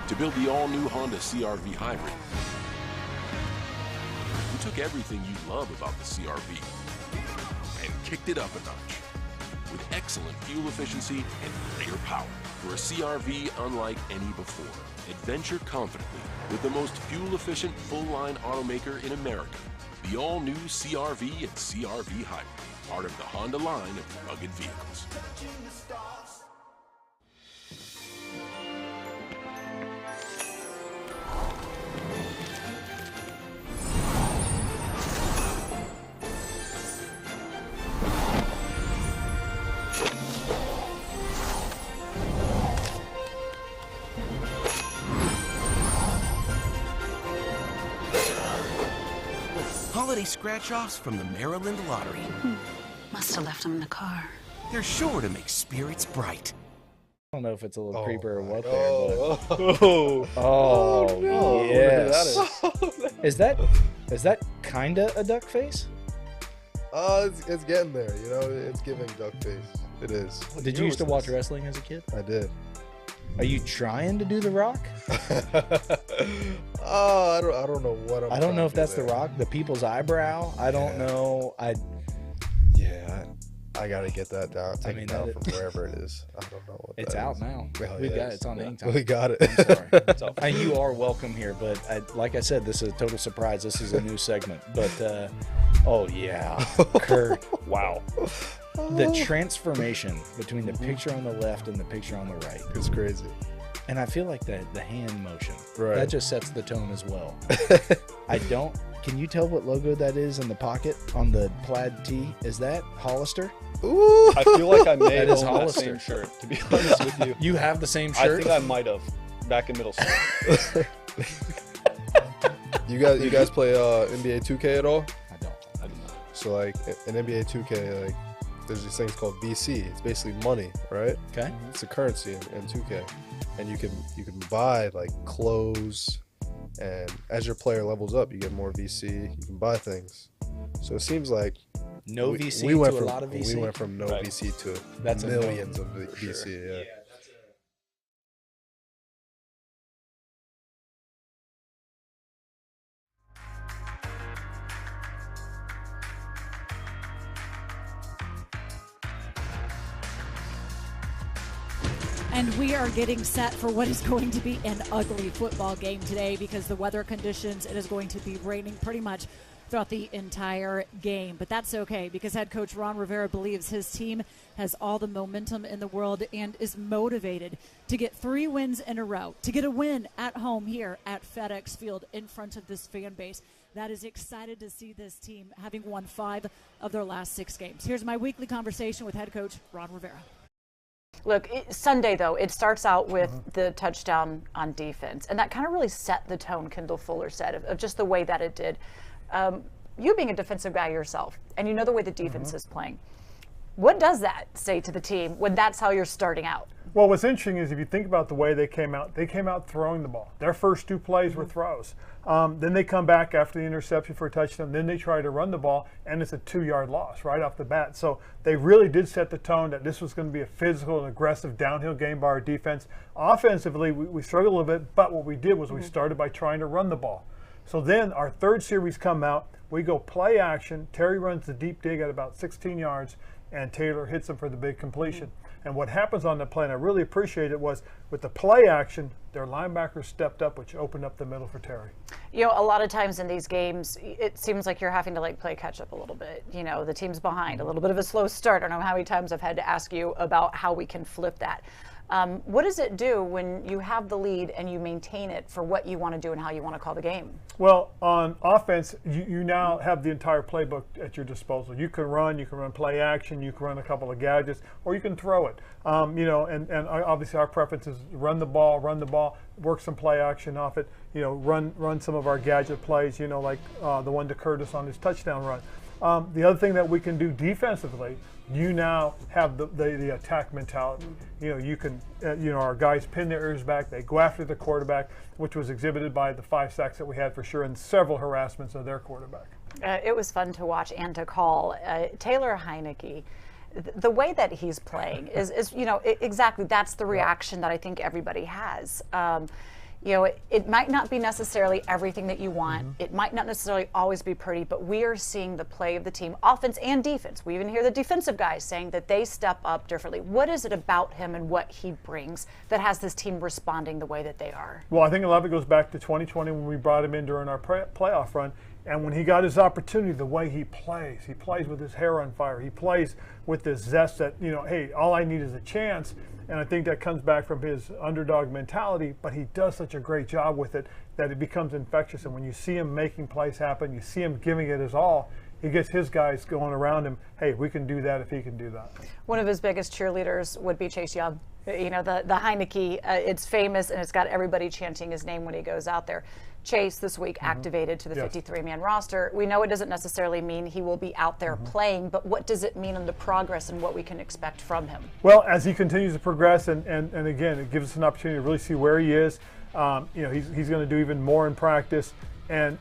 To build the all-new Honda CR-V Hybrid, we took everything you love about the CR-V and kicked it up a notch with excellent fuel efficiency and greater power. For a CR-V unlike any before, adventure confidently with the most fuel-efficient full-line automaker in America. The all-new CR-V and CR-V Hybrid, part of the Honda line of rugged vehicles. Holiday scratch-offs from the Maryland Lottery. Must have left them in the car. They're sure to make spirits bright. I don't know if it's a little creeper or what no. Yes. Is that kinda a duck face? It's getting there, you know. It's giving duck face. It is. Did you used to watch wrestling as a kid? I did. Are you trying to do The Rock? I don't know what I don't know if that's The Rock, the people's eyebrow. I don't know. I gotta get that down. Take it down from wherever it is. I don't know what it's out now. We got it. It's on Anytime. We got it. I'm sorry. And you are welcome here, but like I said, this is a total surprise. This is a new segment. But oh yeah, Kurt. Wow. The transformation between the picture on the left and the picture on the right. It's crazy. And I feel like the hand motion, right, that just sets the tone as well. Can you tell what logo that is in the pocket on the plaid tee? Is that Hollister? Ooh. I feel like I may that have is owned that Hollister. same shirt, to be honest with you. You have the same shirt? I think I might have back in middle school. You guys play NBA 2K at all? I do not. So like in NBA 2K, like there's these things called VC. It's basically money, right? Okay. It's a currency in 2K, and you can buy like clothes, and as your player levels up, you get more VC. You can buy things. So it seems like no VC we went to from, a lot of VC. We went from no right. VC to that's millions of VC. Sure. Yeah. And we are getting set for what is going to be an ugly football game today because the weather conditions, it is going to be raining pretty much throughout the entire game. But that's okay because head coach Ron Rivera believes his team has all the momentum in the world and is motivated to get 3 wins in a row, to get a win at home here at FedExField in front of this fan base that is excited to see this team having won 5 of their last 6 games. Here's my weekly conversation with head coach Ron Rivera. Look, Sunday, though, it starts out with the touchdown on defense, and that kind of really set the tone, Kendall Fuller said, of just the way that it did. You being a defensive guy yourself, and you know the way the defense is playing, what does that say to the team when that's how you're starting out? Well, what's interesting is if you think about the way they came out throwing the ball. Their first 2 plays were throws. Then they come back after the interception for a touchdown. Then they try to run the ball, and it's a 2-yard loss right off the bat. So they really did set the tone that this was going to be a physical and aggressive downhill game by our defense. Offensively, we struggled a little bit, but what we did was we started by trying to run the ball. So then our third series come out. We go play action. Terry runs the deep dig at about 16 yards, and Taylor hits him for the big completion. And what happens on the play, and I really appreciate it, was with the play action, their linebackers stepped up, which opened up the middle for Terry. You know, a lot of times in these games, it seems like you're having to play catch up a little bit. You know, the team's behind, a little bit of a slow start. I don't know how many times I've had to ask you about how we can flip that. What does it do when you have the lead and you maintain it for what you want to do and how you want to call the game? Well, on offense, you now have the entire playbook at your disposal. You can run play action, you can run a couple of gadgets, or you can throw it. You know, and obviously our preference is run the ball, work some play action off it. You know, run some of our gadget plays. You know, like the one to Curtis on his touchdown run. The other thing that we can do defensively, you now have the attack mentality. You know, you can, you know, our guys pin their ears back. They go after the quarterback, which was exhibited by the 5 sacks that we had for sure and several harassments of their quarterback. It was fun to watch and to call. Taylor Heineke, the way that he's playing is you know, exactly, that's the reaction that I think everybody has. You know, it might not be necessarily everything that you want. It might not necessarily always be pretty, but we are seeing the play of the team, offense and defense. We even hear the defensive guys saying that they step up differently. What is it about him and what he brings that has this team responding the way that they are? Well, I think a lot of it goes back to 2020 when we brought him in during our playoff run. And when he got his opportunity, the way he plays with his hair on fire. He plays with this zest that, you know, hey, all I need is a chance. And I think that comes back from his underdog mentality, but he does such a great job with it that it becomes infectious. And when you see him making plays happen, you see him giving it his all, he gets his guys going around him, hey, we can do that if he can do that. One of his biggest cheerleaders would be Chase Young. You know, the Heineke, it's famous and it's got everybody chanting his name when he goes out there. Chase this week activated to the 53-man roster. We know it doesn't necessarily mean he will be out there playing, but what does it mean in the progress and what we can expect from him? Well, as he continues to progress, and again, it gives us an opportunity to really see where he is. You know, he's going to do even more in practice. And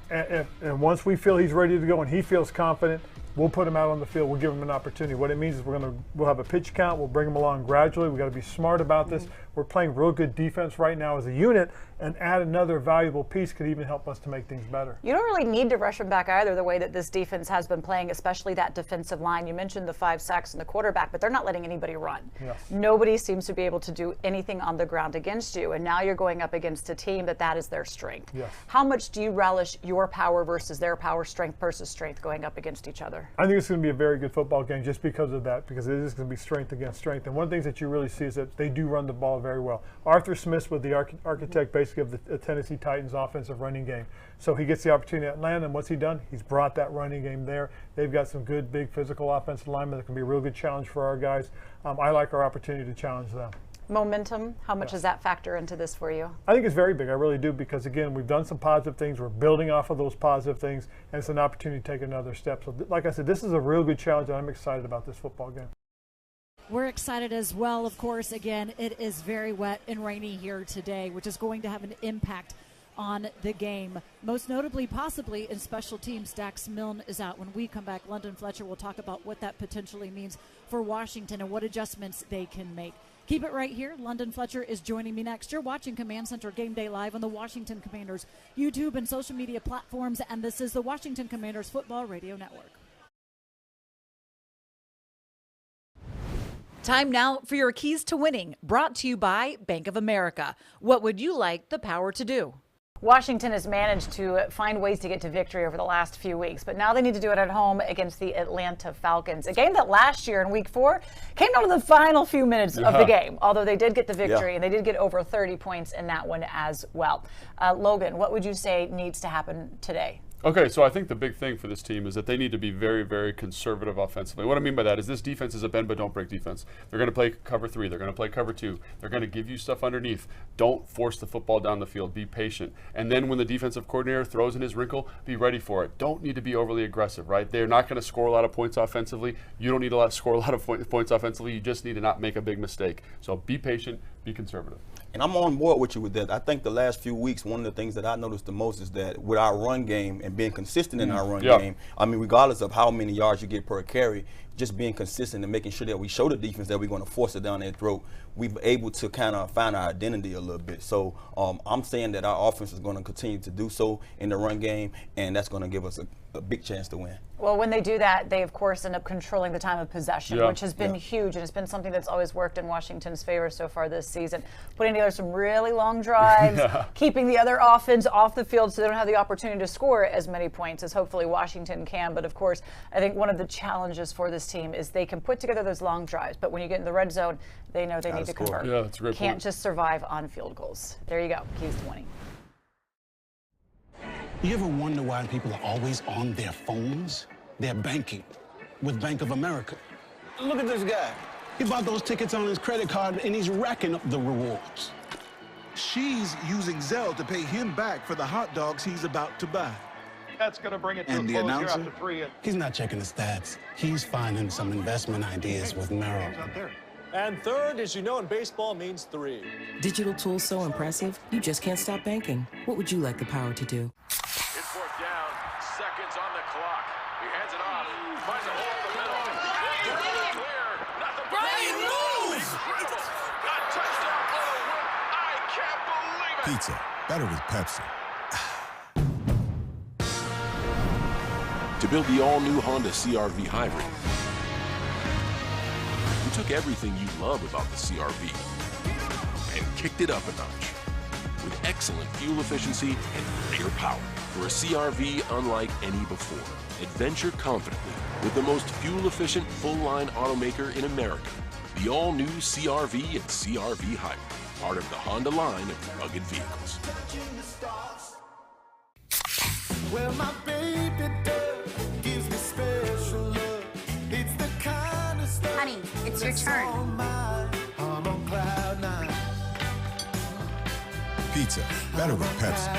once we feel he's ready to go and he feels confident, we'll put them out on the field. We'll give them an opportunity. What it means is we'll have a pitch count. We'll bring them along gradually. We've got to be smart about this. We're playing real good defense right now as a unit, and add another valuable piece could even help us to make things better. You don't really need to rush them back either, the way that this defense has been playing, especially that defensive line. You mentioned the 5 sacks and the quarterback, but they're not letting anybody run. Yes. Nobody seems to be able to do anything on the ground against you, and now you're going up against a team that is their strength. Yes. How much do you relish your power versus their power, strength versus strength going up against each other? I think it's going to be a very good football game just because of that, because it is going to be strength against strength. And one of the things that you really see is that they do run the ball very well. Arthur Smith was the architect basically of the Tennessee Titans offensive running game. So he gets the opportunity at Atlanta, and what's he done? He's brought that running game there. They've got some good, big physical offensive linemen that can be a real good challenge for our guys. I like our opportunity to challenge them. Momentum, how much does that factor into this for you? I think it's very big. I really do, because again, we've done some positive things. We're building off of those positive things, and it's an opportunity to take another step. So like I said, this is a real good challenge, and I'm excited about this football game. We're excited as well, of course. Again, it is very wet and rainy here today, which is going to have an impact on the game. Most notably, possibly in special teams, Dax Milne is out. When we come back, London Fletcher will talk about what that potentially means for Washington and what adjustments they can make. Keep it right here. London Fletcher is joining me next. You're watching Command Center Game Day live on the Washington Commanders YouTube and social media platforms, and this is the Washington Commanders Football Radio Network. Time now for your keys to winning, brought to you by Bank of America. What would you like the power to do? Washington has managed to find ways to get to victory over the last few weeks, but now they need to do it at home against the Atlanta Falcons, a game that last year in Week 4 came down to the final few minutes of the game, although they did get the victory, and they did get over 30 points in that one as well. Logan, what would you say needs to happen today? Okay, so I think the big thing for this team is that they need to be very, very conservative offensively. What I mean by that is this defense is a bend but don't break defense. They're going to play cover 3. They're going to play cover 2. They're going to give you stuff underneath. Don't force the football down the field. Be patient. And then when the defensive coordinator throws in his wrinkle, be ready for it. Don't need to be overly aggressive, right? They're not going to score a lot of points offensively. You don't need to score a lot of points offensively. You just need to not make a big mistake. So be patient, be conservative. And I'm on board with you with that. I think the last few weeks, one of the things that I noticed the most is that with our run game and being consistent in our run game, I mean, regardless of how many yards you get per carry, just being consistent and making sure that we show the defense that we're going to force it down their throat, we've been able to kind of find our identity a little bit. So I'm saying that our offense is going to continue to do so in the run game, and that's going to give us a big chance to win. Well, when they do that, they, of course, end up controlling the time of possession, which has been huge, and it's been something that's always worked in Washington's favor so far this season. Putting together some really long drives, keeping the other offense off the field so they don't have the opportunity to score as many points as hopefully Washington can. But, of course, I think one of the challenges for this team is they can put together those long drives, but when you get in the red zone, they know they need to convert. Yeah, that's a great Can't point. just survive on field goals. There you go. Keys to winning. You ever wonder why people are always on their phones? They're banking with Bank of America. Look at this guy. He bought those tickets on his credit card and he's racking up the rewards. She's using Zelle to pay him back for the hot dogs he's about to buy. That's going to bring it to And a the close here announcer, after 3. he's not checking the stats. He's finding some investment ideas with Merrill. And third, as you know, in baseball means 3. Digital tools so impressive, you just can't stop banking. What would you like the power to do? It's 4th down, seconds on the clock. He hands it off, finds a hole in the middle. Clear, nothing but Brian, move! incredible. A touchdown for the win. I can't believe it. Pizza, better with Pepsi. To build the all-new Honda CR-V Hybrid, we took everything you love about the CR-V and kicked it up a notch with excellent fuel efficiency and greater power. For a CR-V unlike any before, adventure confidently with the most fuel-efficient full-line automaker in America. The all-new CR-V and CR-V Hybrid, part of the Honda line of rugged vehicles. Well, my baby doll gives me special love. It's the kind of stuff. Honey, it's your turn. I'm on cloud 9. Pizza, better with Pepsi.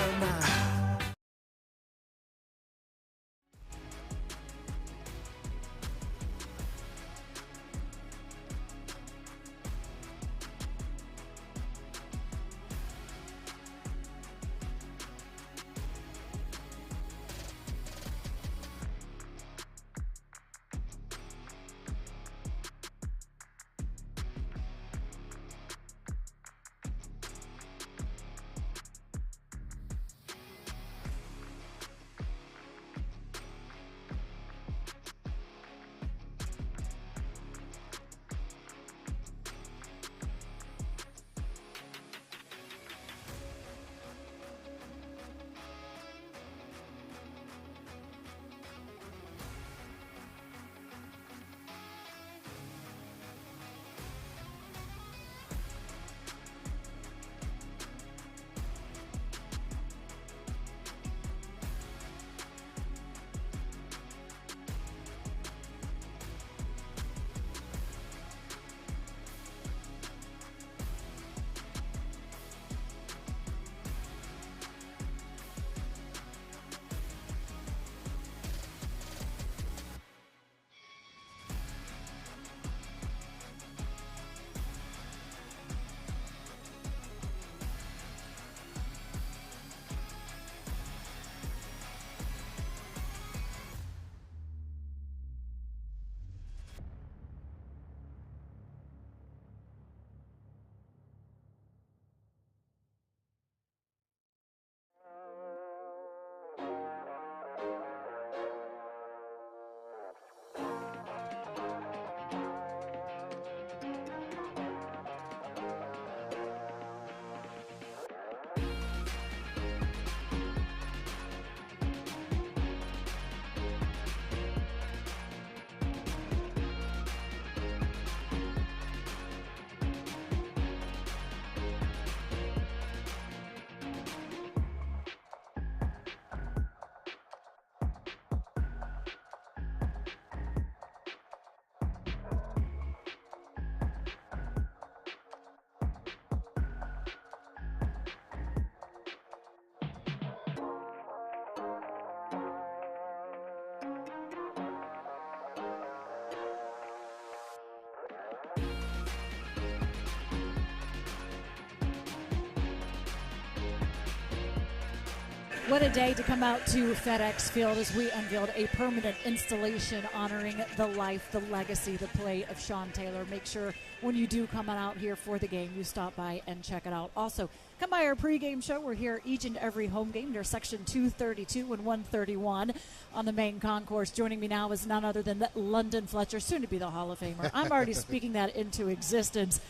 What a day to come out to FedExField as we unveiled a permanent installation honoring the life, the legacy, the play of Sean Taylor. Make sure when you do come on out here for the game, you stop by and check it out. Also, come by our pregame show. We're here each and every home game near section 232 and 131 on the main concourse. Joining me now is none other than London Fletcher, soon to be the Hall of Famer. I'm already speaking that into existence.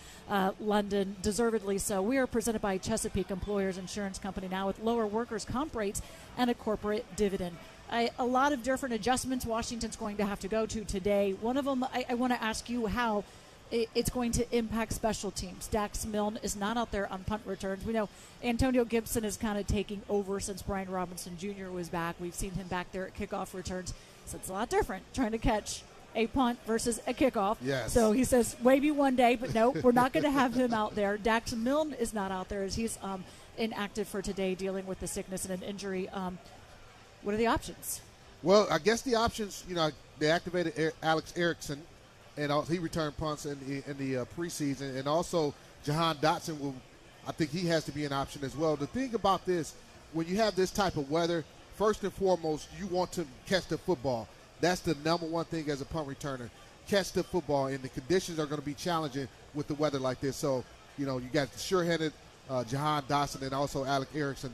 London, deservedly so. We are presented by Chesapeake Employers Insurance Company now with lower workers' comp rates and a corporate dividend. A lot of different adjustments Washington's going to have to go to today. One of them, I want to ask you how it's going to impact special teams. Dax Milne is not out there on punt returns. We know Antonio Gibson is kind of taking over since Brian Robinson Jr. was back. We've seen him back there at kickoff returns. So it's a lot different trying to catch a punt versus a kickoff. Yes. So he says maybe one day, but no, we're not going to have him out there. Dax Milne is not out there as he's inactive for today, dealing with the sickness and an injury. What are the options? Well, I guess the options, they activated Alex Erickson, and he returned punts in the preseason, and also Jahan Dotson I think he has to be an option as well. The thing about this, when you have this type of weather, first and foremost, you want to catch the football. That's the number one thing as a punt returner. Catch the football, and the conditions are going to be challenging with the weather like this. So, you got the sure-handed Jahan Dotson and also Alex Erickson,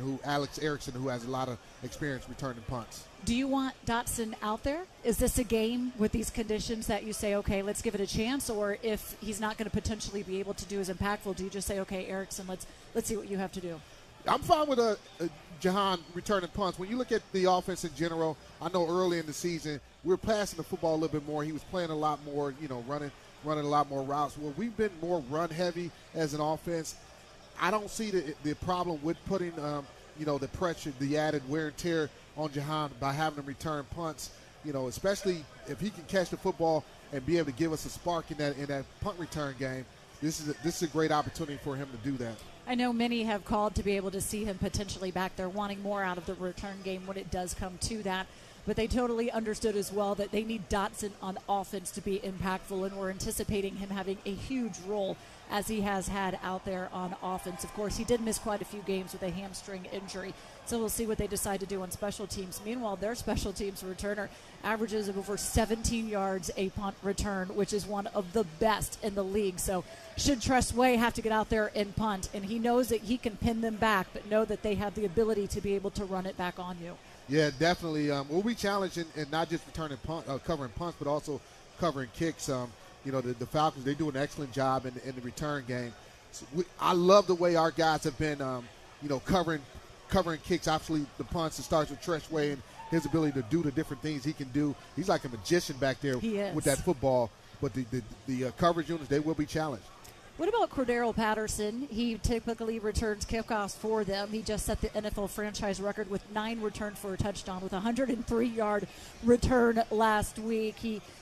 who has a lot of experience returning punts. Do you want Dotson out there? Is this a game with these conditions that you say, okay, let's give it a chance? Or if he's not going to potentially be able to do as impactful, do you just say, okay, Erickson, let's see what you have to do? I'm fine with Jahan returning punts. When you look at the offense in general, I know early in the season we were passing the football a little bit more. He was playing a lot more, running a lot more routes. Well, we've been more run heavy as an offense. I don't see the problem with putting the pressure, the added wear and tear on Jahan by having him return punts. Especially if he can catch the football and be able to give us a spark in that punt return game. This is a great opportunity for him to do that. I know many have called to be able to see him potentially back there, wanting more out of the return game when it does come to that. But they totally understood as well that they need Dotson on offense to be impactful, and we're anticipating him having a huge role as he has had out there on offense. Of course, he did miss quite a few games with a hamstring injury, so we'll see what they decide to do on special teams. Meanwhile, their special teams returner averages of over 17 yards a punt return, which is one of the best in the league. So should Tressway have to get out there and punt, and he knows that he can pin them back, but know that they have the ability to be able to run it back on you. Yeah, definitely. We'll be challenged in not just returning covering punts, but also covering kicks. The Falcons, they do an excellent job in the return game. So I love the way our guys have been, covering kicks. Obviously, the punts, it starts with Tressway and his ability to do the different things he can do. He's like a magician back there with that football. But the coverage units, they will be challenged. What about Cordero Patterson? He typically returns kickoffs for them. He just set the NFL franchise record with 9 returns for a touchdown with a 103-yard return last week.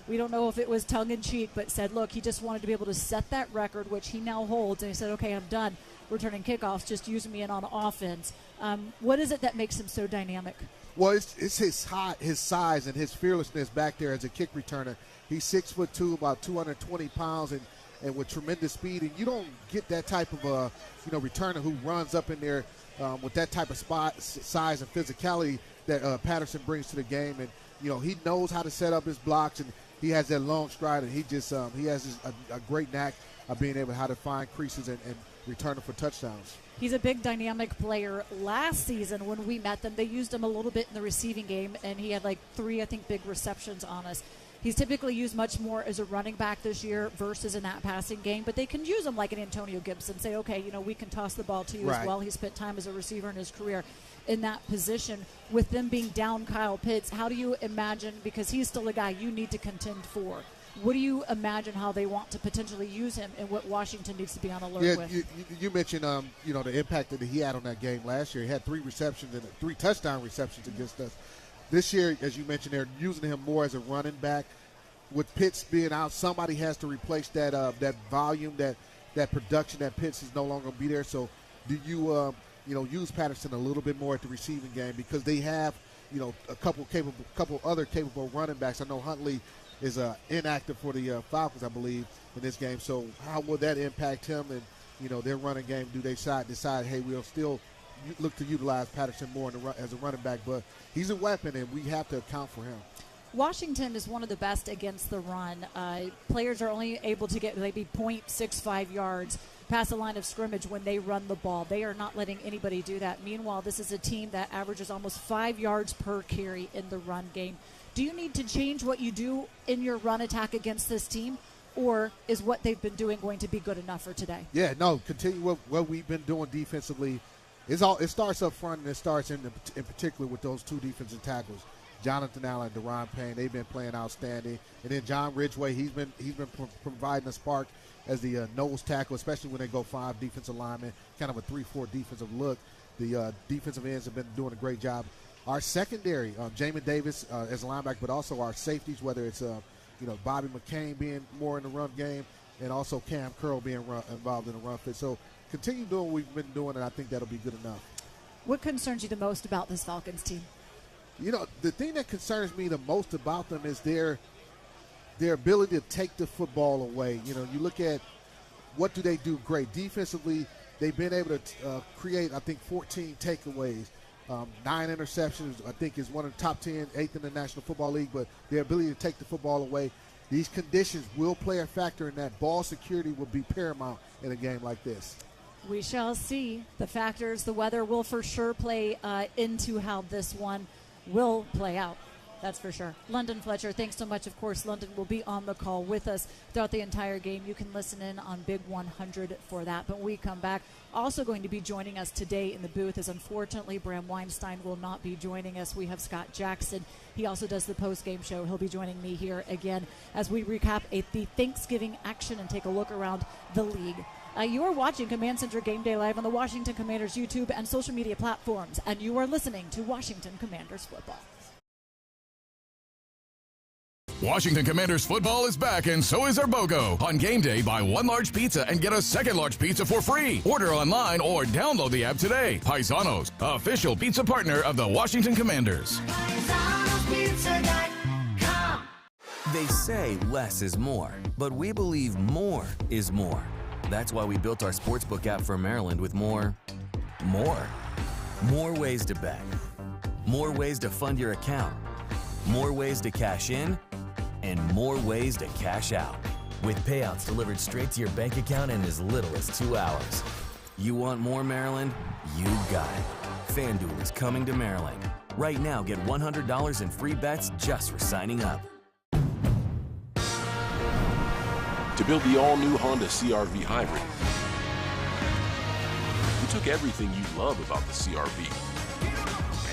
We don't know if it was tongue-in-cheek, but said, look, he just wanted to be able to set that record, which he now holds. And he said, okay, I'm done returning kickoffs. Just use me in on offense. What is it that makes him so dynamic? Well, it's his size and his fearlessness back there as a kick returner. He's 6'2", about 220 pounds, and with tremendous speed, and you don't get that type of returner who runs up in there with that type of size and physicality that Patterson brings to the game. And he knows how to set up his blocks, and he has that long stride, and he has a great knack of being able to find creases and return for touchdowns. He's a big dynamic player. Last season when we met them, they used him a little bit in the receiving game, and he had 3, I think, big receptions on us. He's typically used much more as a running back this year versus in that passing game, but they can use him like an Antonio Gibson. Say, okay, we can toss the ball to you as well. He spent time as a receiver in his career in that position. With them being down Kyle Pitts, how do you imagine, because he's still a guy you need to contend for, what do you imagine how they want to potentially use him and what Washington needs to be on alert with? You mentioned, the impact that he had on that game last year. He had 3 receptions and 3 touchdown receptions against us. This year, as you mentioned, they're using him more as a running back. With Pitts being out, somebody has to replace that volume, that production that Pitts is no longer going to be there. So do you use Patterson a little bit more at the receiving game, because they have a couple other capable running backs. I know Huntley is inactive for the Falcons, I believe, in this game. So how will that impact him and their running game? Do they decide, hey, we'll still look to utilize Patterson more as a running back, but he's a weapon, and we have to account for him. Washington is one of the best against the run. Players are only able to get maybe 0.65 yards past the line of scrimmage when they run the ball. They are not letting anybody do that. Meanwhile, this is a team that averages almost 5 yards per carry in the run game. Do you need to change what you do in your run attack against this team, or is what they've been doing going to be good enough for today? Yeah, no, continue what we've been doing defensively. It starts up front, and it starts in particular with those two defensive tackles, Jonathan Allen and Deron Payne. They've been playing outstanding. And then John Ridgway, he's been providing a spark as the nose tackle, especially when they go 5 defensive linemen, kind of a 3-4 defensive look. The defensive ends have been doing a great job. Our secondary, Jamin Davis as a linebacker, but also our safeties, whether it's Bobby McCain being more in the run game, and also Cam Curl being involved in the run fit. So continue doing what we've been doing, and I think that'll be good enough. What concerns you the most about this Falcons team? The thing that concerns me the most about them is their ability to take the football away. You look at what do they do great. Defensively, they've been able to create, I think, 14 takeaways. 9 interceptions, I think, is one of the top 10, 8th in the National Football League, but their ability to take the football away, these conditions will play a factor in that. Ball security will be paramount in a game like this. We shall see. The factors, the weather will for sure play into how this one will play out. That's for sure. London Fletcher, thanks so much. Of course, London will be on the call with us throughout the entire game. You can listen in on Big 100 for that. But when we come back, also going to be joining us today in the booth is unfortunately Bram Weinstein will not be joining us. We have Scott Jackson. He also does the post-game show. He'll be joining me here again as we recap the Thanksgiving action and take a look around the league. You are watching Command Center Game Day Live on the Washington Commanders YouTube and social media platforms, and you are listening to Washington Commanders football. Washington Commanders football is back, and so is our BOGO. On game day, buy 1 large pizza and get a second large pizza for free. Order online or download the app today. Paisanos, official pizza partner of the Washington Commanders. They say less is more, but we believe more is more. That's why we built our sportsbook app for Maryland with more ways to bet, more ways to fund your account, more ways to cash in, and more ways to cash out, with payouts delivered straight to your bank account in as little as 2 hours. You want more Maryland? You got it. FanDuel is coming to Maryland. Right now, get $100 in free bets just for signing up. To build the all-new Honda CR-V Hybrid, we took everything you love about the CR-V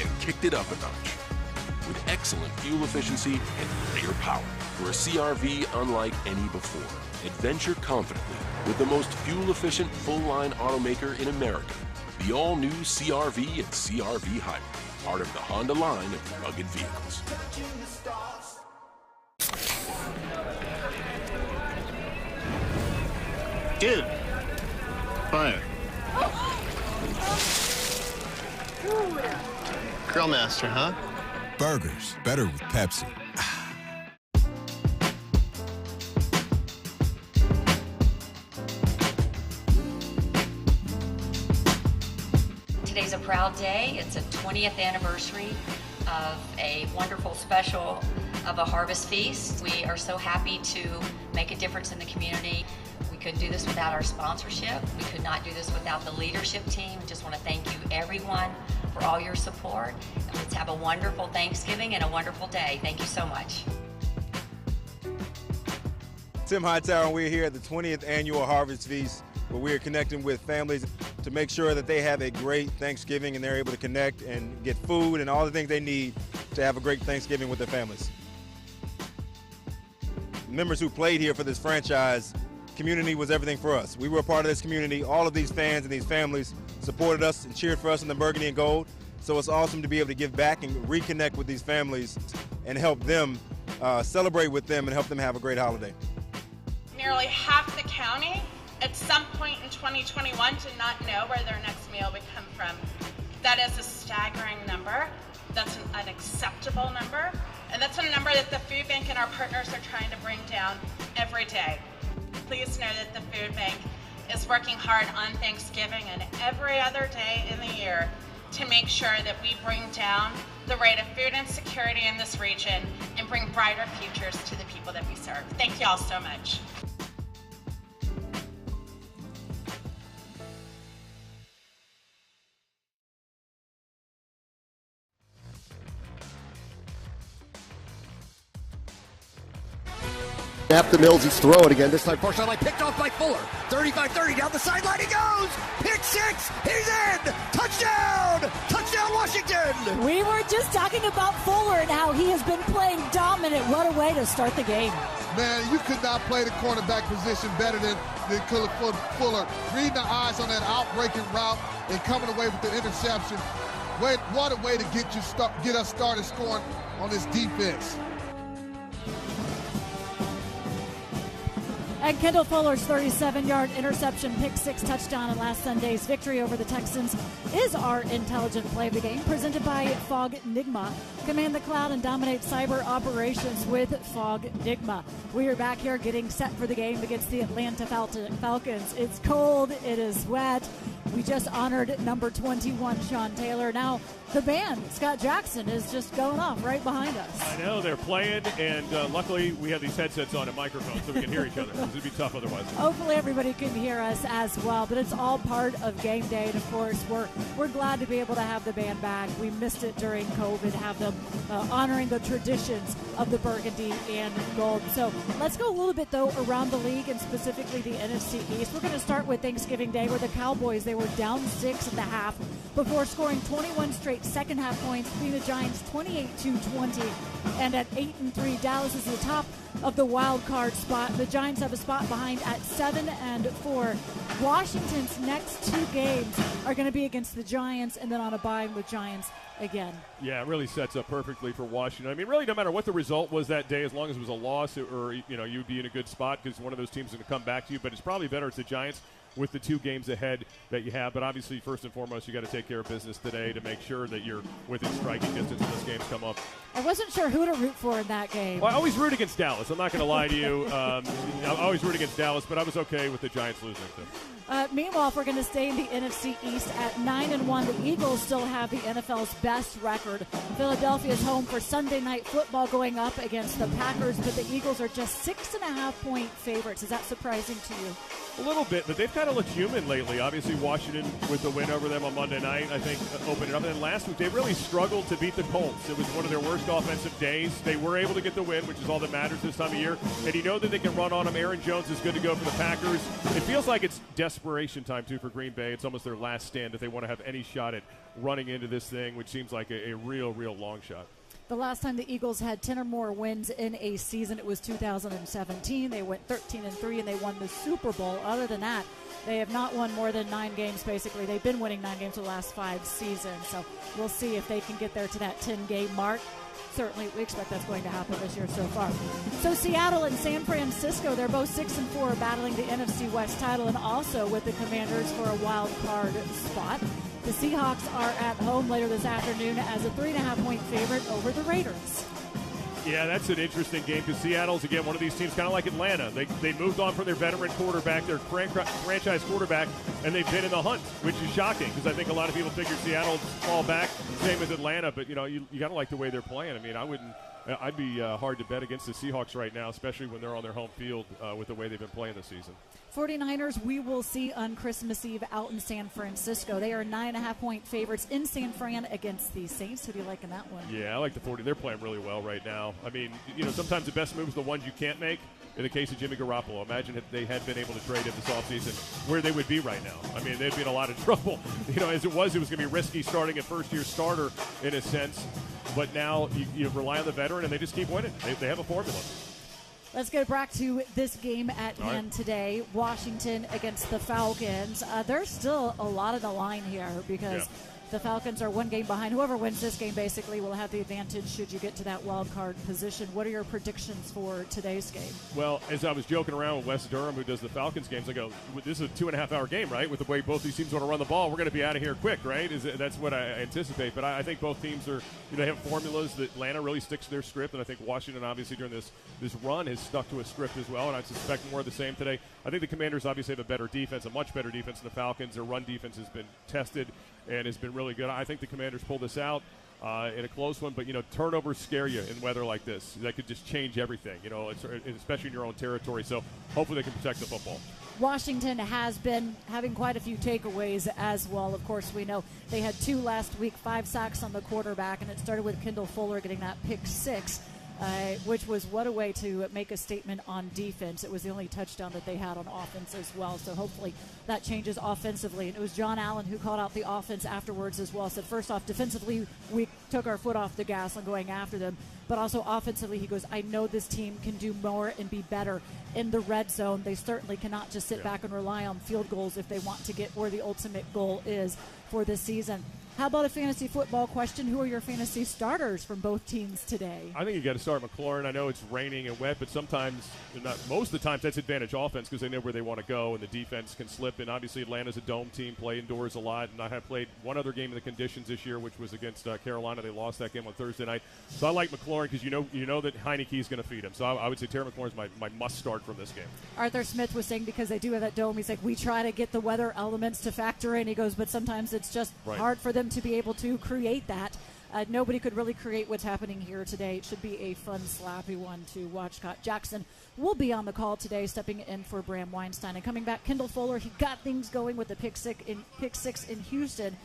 and kicked it up a notch with excellent fuel efficiency and greater power for a CR-V unlike any before. Adventure confidently with the most fuel-efficient full-line automaker in America, the all-new CR-V and CR-V Hybrid, part of the Honda line of rugged vehicles. Dude, fire. Grill master, huh? Burgers, better with Pepsi. Today's a proud day. It's a 20th anniversary of a wonderful special of a harvest feast. We are so happy to make a difference in the community. We couldn't do this without our sponsorship. We could not do this without the leadership team. Just want to thank you, everyone, for all your support. And let's have a wonderful Thanksgiving and a wonderful day. Thank you so much. Tim Hightower, and we're here at the 20th Annual Harvest Feast, where we are connecting with families to make sure that they have a great Thanksgiving and they're able to connect and get food and all the things they need to have a great Thanksgiving with their families. Members who played here for this franchise, community was everything for us. We were a part of this community. All of these fans and these families supported us and cheered for us in the burgundy and gold. So it's awesome to be able to give back and reconnect with these families and help them celebrate with them and help them have a great holiday. Nearly half the county at some point in 2021 did not know where their next meal would come from. That is a staggering number. That's an unacceptable number. And that's a number that the food bank and our partners are trying to bring down every day. Please know that the food bank is working hard on Thanksgiving and every other day in the year to make sure that we bring down the rate of food insecurity in this region and bring brighter futures to the people that we serve. Thank you all so much. Snap to Mills, he's throwing again. This time, first sideline picked off by Fuller. 35-30, down the sideline he goes! Pick six, he's in! Touchdown! Touchdown, Washington! We were just talking about Fuller and how he has been playing dominant. What a way to start the game. Man, you could not play the cornerback position better than Fuller. Reading the eyes on that out-breaking route and coming away with the interception. What a way to get us started scoring on this defense. And Kendall Fuller's 37-yard interception, pick six touchdown in last Sunday's victory over the Texans is our intelligent play of the game, presented by Fog Nigma. Command the cloud and dominate cyber operations with Fog Nigma. We are back here getting set for the game against the Atlanta Falcons. It's cold, it is wet. We just honored number 21, Sean Taylor. Now, the band, Scott Jackson, is just going off right behind us. I know, they're playing, and luckily we have these headsets on and microphones so we can hear each other. This would be tough otherwise. Hopefully everybody can hear us as well, but it's all part of game day, and of course we're glad to be able to have the band back. We missed it during COVID, have them honoring the traditions of the burgundy and gold. So let's go a little bit, though, around the league and specifically the NFC East. We're going to start with Thanksgiving Day, where the Cowboys, they were down 6 at the half before scoring 21 straight second half points, beating the Giants 28-20. And at 8-3, Dallas is the top of the wild card spot. The Giants have a spot behind at 7-4. Washington's next 2 games are going to be against the Giants and then on a bye with Giants again. Yeah, it really sets up perfectly for Washington. I mean, really, no matter what the result was that day, as long as it was a loss or you'd be in a good spot because one of those teams is going to come back to you. But it's probably better it's the Giants with the 2 games ahead that you have. But obviously, first and foremost, you got to take care of business today to make sure that you're within striking distance when those games come up. I wasn't sure who to root for in that game. Well, I always root against Dallas. I'm not going to lie to you. I always root against Dallas, but I was okay with the Giants losing, too. Meanwhile, if we're going to stay in the NFC East at 9-1, the Eagles still have the NFL's best record. Philadelphia is home for Sunday Night Football going up against the Packers, but the Eagles are just 6.5-point favorites. Is that surprising to you? A little bit, but they've kind of looked human lately. Obviously, Washington, with the win over them on Monday night, I think, opened it up. And then last week, they really struggled to beat the Colts. It was one of their worst offensive days. They were able to get the win, which is all that matters this time of year. And you know that they can run on them. Aaron Jones is good to go for the Packers. It feels like it's desperation time, too, for Green Bay. It's almost their last stand if they want to have any shot at running into this thing, which seems like a real long shot. The last time the Eagles had 10 or more wins in a season, it was 2017. They went 13-3, and they won the Super Bowl. Other than that, they have not won more than 9 games, basically. They've been winning 9 games for the last 5 seasons. So we'll see if they can get there to that 10-game mark. Certainly, we expect that's going to happen this year so far. So Seattle and San Francisco, they're both 6-4, battling the NFC West title and also with the Commanders for a wild card spot. The Seahawks are at home later this afternoon as a 3.5-point favorite over the Raiders. Yeah, that's an interesting game because Seattle's, again, one of these teams kind of like Atlanta. They moved on from their veteran quarterback, their franchise quarterback, and they've been in the hunt, which is shocking because I think a lot of people figured Seattle would fall back, same as Atlanta. But, you got to like the way they're playing. I mean, I'd be hard to bet against the Seahawks right now, especially when they're on their home field with the way they've been playing this season. 49ers, we will see on Christmas Eve out in San Francisco. They are 9.5-point favorites in San Fran against the Saints. Who do you like in that one? Yeah, I like the 40. They're playing really well right now. I mean, sometimes the best moves are the ones you can't make. In the case of Jimmy Garoppolo, imagine if they had been able to trade him this offseason, where they would be right now. I mean, they'd be in a lot of trouble. As it was going to be risky starting a first-year starter in a sense. But now you rely on the veteran, and they just keep winning. They have a formula. Let's get back to this game at hand today. Washington against the Falcons. There's still a lot on the line here because The Falcons are one game behind. Whoever wins this game basically will have the advantage should you get to that wild card position. What are your predictions for today's game? Well, as I was joking around with Wes Durham, who does the Falcons games, I go, this is a 2.5-hour game, right? With the way both these teams want to run the ball, we're going to be out of here quick, right? That's what I anticipate. But I think both teams are, they have formulas that Atlanta really sticks to their script, and I think Washington obviously during this run has stuck to a script as well, and I suspect more of the same today. I think the Commanders obviously have a better defense, a much better defense than the Falcons. Their run defense has been tested and has been really good. I think the Commanders pull this out in a close one, but, turnovers scare you in weather like this. That could just change everything, especially in your own territory. So hopefully they can protect the football. Washington has been having quite a few takeaways as well. Of course, we know they had 2 last week, 5 sacks on the quarterback, and it started with Kendall Fuller getting that pick 6. Which was what a way to make a statement on defense. It was the only touchdown that they had on offense as well. So hopefully that changes offensively. And it was John Allen who called out the offense afterwards as well. Said, first off, defensively, we took our foot off the gas on going after them. But also offensively, he goes, I know this team can do more and be better in the red zone. They certainly cannot just sit back and rely on field goals if they want to get where the ultimate goal is for this season. How about a fantasy football question? Who are your fantasy starters from both teams today? I think you got to start McLaurin. I know it's raining and wet, but sometimes, most of the times, that's advantage offense because they know where they want to go, and the defense can slip. And obviously, Atlanta's a dome team, play indoors a lot. And I have played one other game in the conditions this year, which was against Carolina. They lost that game on Thursday night. So I like McLaurin because you know that Heineke is going to feed him. So I would say Terry McLaurin is my must start from this game. Arthur Smith was saying because they do have that dome, he's like, we try to get the weather elements to factor in. He goes, but sometimes it's just hard for them to be able to create that. Nobody could really create what's happening here today. It should be a fun, slappy one to watch. Scott Jackson will be on the call today, stepping in for Bram Weinstein. And coming back, Kendall Fuller, he got things going with the pick six in Houston.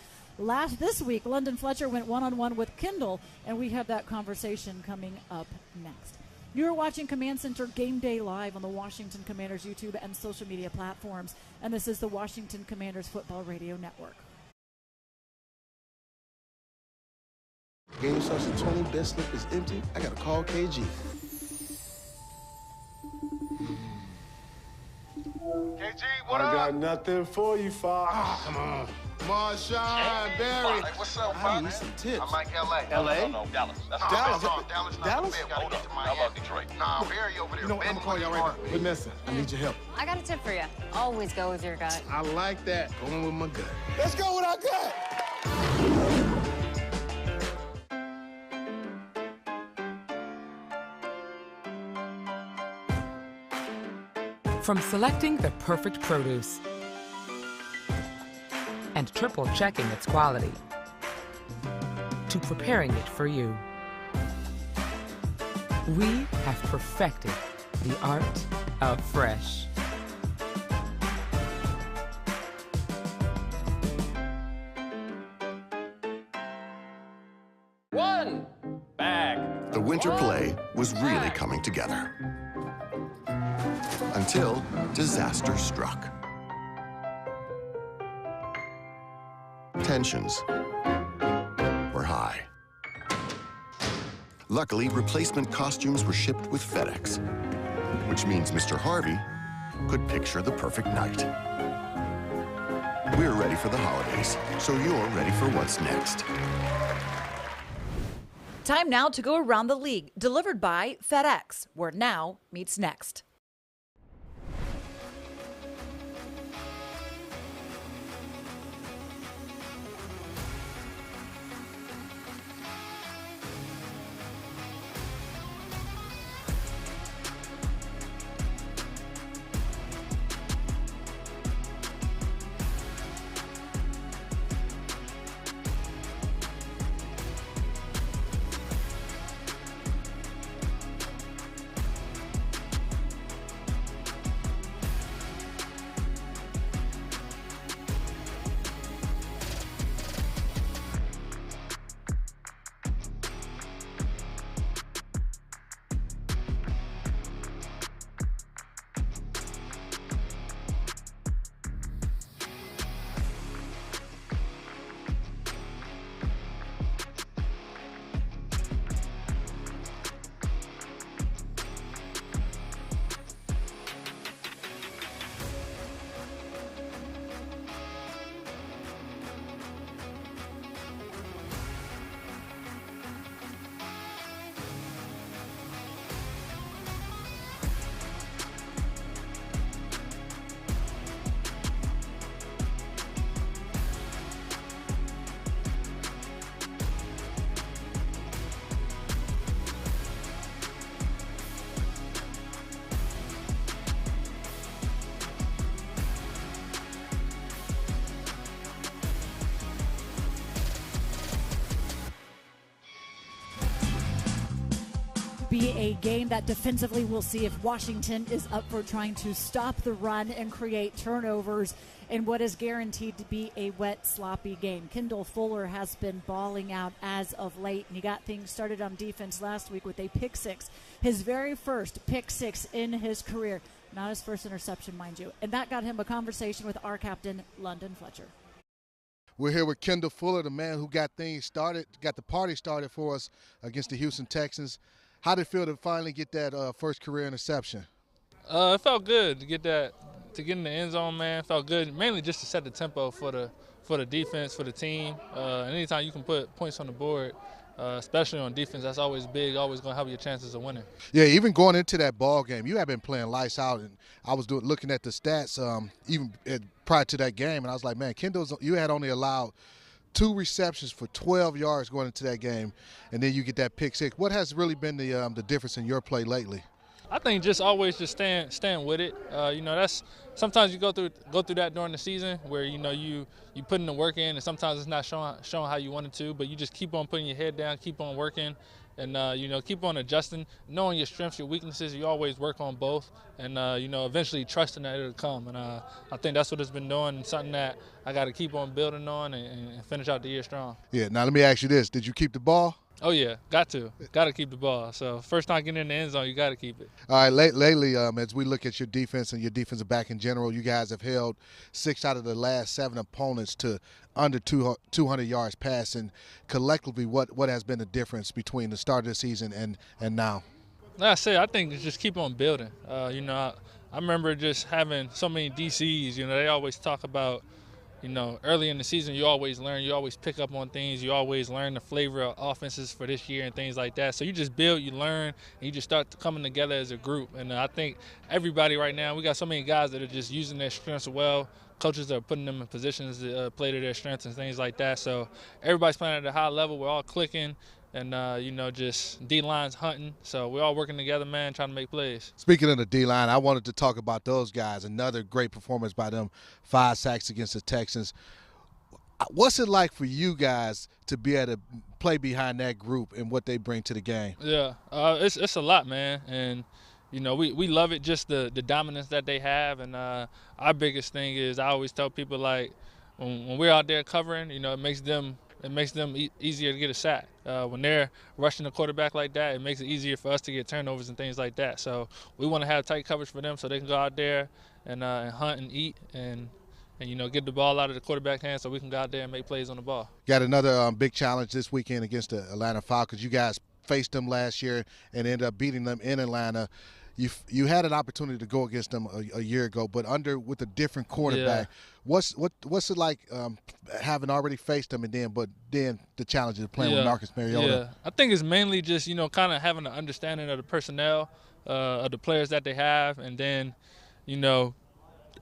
This week, London Fletcher went one-on-one with Kendall, and we have that conversation coming up next. You're watching Command Center Game Day live on the Washington Commanders YouTube and social media platforms, and this is the Washington Commanders Football Radio Network. Game starts at 20, best slip is empty. I gotta call KG. KG, what up? I got nothing for you, Fox. Oh, come on. Marshawn, Barry. Hey, what's up, I need some tips. I'm like LA. LA? No, Dallas. That's Dallas? Dallas? Dallas? Gotta get to Miami. How about Detroit? Nah, Barry over there. I'm gonna call y'all right now. Vanessa, I need your help. I got a tip for you. Always go with your gut. I like that. Going with my gut. Let's go with our gut. From selecting the perfect produce and triple checking its quality to preparing it for you, we have perfected the art of fresh. One bag. The winter play was really coming together. Until disaster struck. Tensions were high. Luckily, replacement costumes were shipped with FedEx, which means Mr. Harvey could picture the perfect night. We're ready for the holidays, so you're ready for what's next. Time now to go around the league, delivered by FedEx, where now meets next. be a game that defensively we'll see if Washington is up for trying to stop the run and create turnovers in what is guaranteed to be a wet, sloppy game. Kendall Fuller has been balling out as of late, and he got things started on defense last week with a pick six, his very first pick six in his career. Not his first interception, mind you. And that got him a conversation with our captain, London Fletcher. We're here with Kendall Fuller, the man who got things started, got the party started for us against the Houston Texans. How did it feel to finally get that first career interception? It felt good to get that, to get in the end zone, man. It felt good, mainly just to set the tempo for the defense, for the team. And anytime you can put points on the board, especially on defense, that's always big, always going to help your chances of winning. Yeah, even going into that ball game, you have been playing lights out, and I was looking at the stats prior to that game, and I was like, man, you had only allowed 2 receptions for 12 yards going into that game, and then you get that pick six. What has really been the difference in your play lately? I think just always just staying with it. That's sometimes you go through that during the season where you put in the work in, and sometimes it's not showing how you wanted to, but you just keep on putting your head down, keep on working, and keep on adjusting, knowing your strengths, your weaknesses. You always work on both, and eventually trusting that it'll come. And I think that's what it's been doing, and something that I got to keep on building on and finish out the year strong. Yeah. Now let me ask you this: did you keep the ball? Oh, yeah, got to keep the ball. So first time getting in the end zone, you got to keep it. All right, lately, as we look at your defense and your defensive back in general, you guys have held 6 out of the last 7 opponents to under 200 yards passing. Collectively, what has been the difference between the start of the season and now? Like I said, I think it's just keep on building. I remember just having so many DCs. They always talk about, early in the season, you always learn, you always pick up on things, you always learn the flavor of offenses for this year and things like that. So you just build, you learn, and you just start coming together as a group. And I think everybody right now, we got so many guys that are just using their strengths well. Coaches are putting them in positions to play to their strengths and things like that. So everybody's playing at a high level. We're all clicking. And, just D-line's hunting. So we're all working together, man, trying to make plays. Speaking of the D-line, I wanted to talk about those guys. Another great performance by them, 5 sacks against the Texans. What's it like for you guys to be able to play behind that group and what they bring to the game? Yeah, it's a lot, man. And, we love it, just the dominance that they have. And our biggest thing is I always tell people, like, when we're out there covering, it makes them easier to get a sack. When they're rushing the quarterback like that, it makes it easier for us to get turnovers and things like that. So we want to have tight coverage for them so they can go out there and hunt and eat and get the ball out of the quarterback's hands so we can go out there and make plays on the ball. Got another big challenge this weekend against the Atlanta Falcons. You guys faced them last year and ended up beating them in Atlanta. You had an opportunity to go against them a year ago, but with a different quarterback. Yeah. What's it like having already faced them but then the challenge of playing with Marcus Mariota? Yeah, I think it's mainly just kind of having an understanding of the personnel, of the players that they have, and then now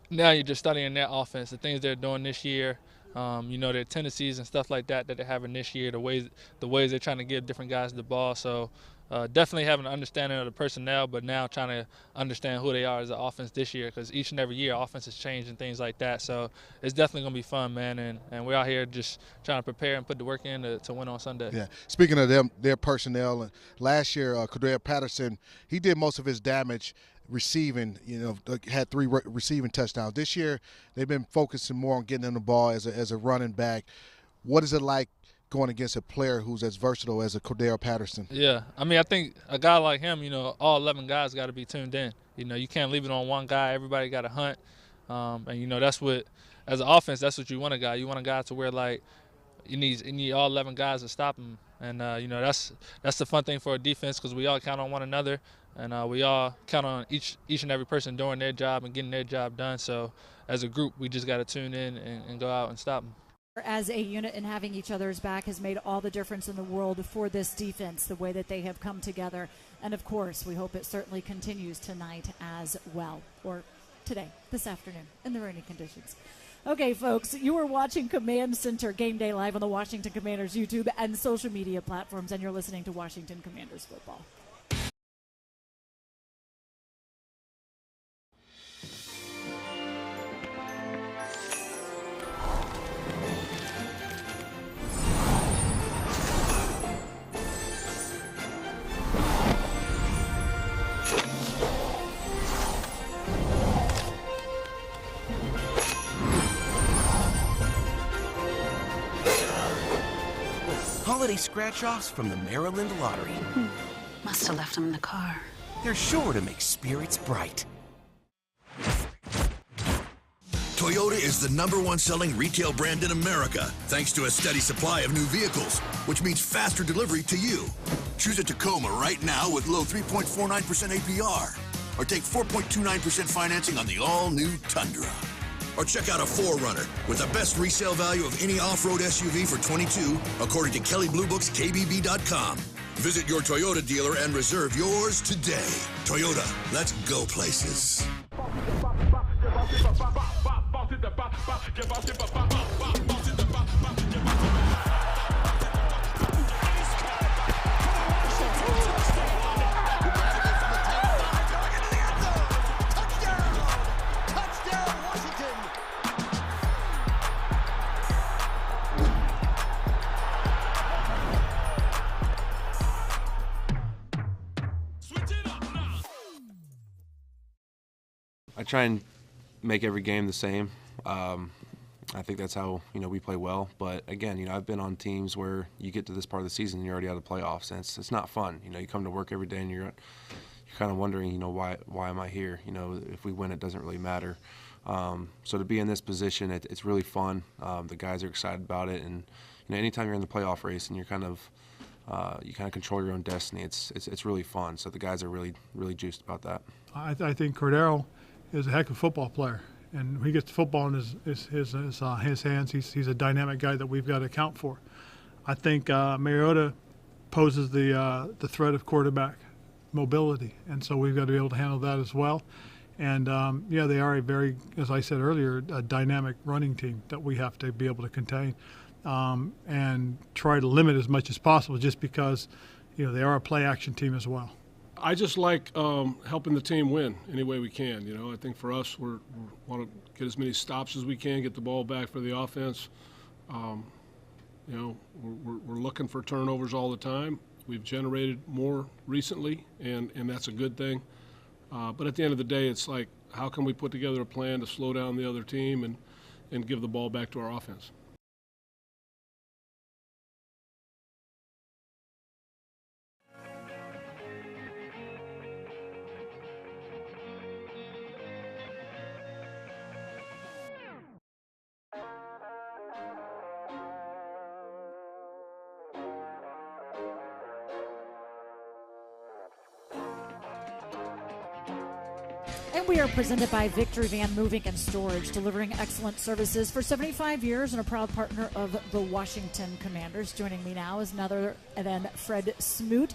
you're just studying their offense, the things they're doing this year. Their tendencies and stuff like that they're having this year, the ways they're trying to give different guys the ball. So definitely having an understanding of the personnel, but now trying to understand who they are as an offense this year, because each and every year offenses change and things like that. So it's definitely going to be fun, man, and we're out here just trying to prepare and put the work in to win on Sunday. Yeah. Speaking of their personnel, last year, Cordell Patterson, he did most of his damage receiving, had 3 receiving touchdowns. This year, they've been focusing more on getting him the ball as a running back. What is it like going against a player who's as versatile as a Cordell Patterson? Yeah, I think a guy like him, all 11 guys got to be tuned in. You can't leave it on one guy. Everybody got to hunt. And that's what, as an offense, that's what you want a guy. You want a guy to where, like, you need all 11 guys to stop him. And, that's the fun thing for a defense, because we all count on one another. And we all count on each and every person doing their job and getting their job done. So as a group, we just got to tune in and go out and stop them. As a unit and having each other's back has made all the difference in the world for this defense, the way that they have come together. And, of course, we hope it certainly continues tonight as well, or today, this afternoon, in the rainy conditions. Okay, folks, you are watching Command Center Game Day live on the Washington Commanders YouTube and social media platforms, and you're listening to Washington Commanders football. holiday scratch-offs from the Maryland Lottery. Must have left them in the car. They're sure to make spirits bright. Toyota is the #1 selling retail brand in America, thanks to a steady supply of new vehicles, which means faster delivery to you. Choose a Tacoma right now with low 3.49% APR, or take 4.29% financing on the all-new Tundra. Or check out a 4Runner with the best resale value of any off-road SUV for '22, according to Kelley Blue Book's KBB.com. Visit your Toyota dealer and reserve yours today. Toyota, let's go places. I try and make every game the same. I think that's how we play well. But again, I've been on teams where you get to this part of the season and you're already out of the playoffs, and it's not fun. You come to work every day and you're kind of wondering, why am I here? If we win, it doesn't really matter. So to be in this position, it's really fun. The guys are excited about it, and anytime you're in the playoff race and you're you kind of control your own destiny, it's really fun. So the guys are really juiced about that. I think Cordero is a heck of a football player, and when he gets the football in his hands, he's a dynamic guy that we've got to account for. I think Mariota poses the threat of quarterback mobility, and so we've got to be able to handle that as well. And they are a very, as I said earlier, a dynamic running team that we have to be able to contain and try to limit as much as possible, just because they are a play action team as well. I just like helping the team win any way we can. I think for us, we want to get as many stops as we can, get the ball back for the offense. We're looking for turnovers all the time. We've generated more recently, and that's a good thing. But at the end of the day, it's like, how can we put together a plan to slow down the other team and give the ball back to our offense? And we are presented by Victory Van Moving and Storage, delivering excellent services for 75 years and a proud partner of the Washington Commanders. Joining me now is none than Fred Smoot.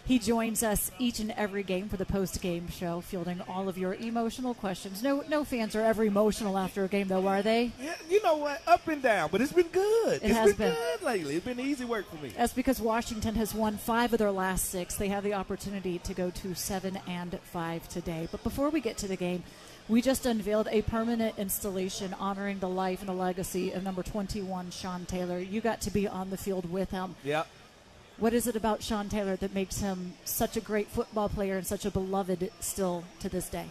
He joins us each and every game for the post-game show, fielding all of your emotional questions. No fans are ever emotional after a game, though, are they? Yeah, you know what? Up and down, but it's been good. It has been good lately. It's been easy work for me. That's because Washington has won 5 of their last 6. They have the opportunity to go to 7-5 today. But before we get to the game, we just unveiled a permanent installation honoring the life and the legacy of number 21, Sean Taylor. You got to be on the field with him. Yeah. What is it about Sean Taylor that makes him such a great football player and such a beloved still to this day?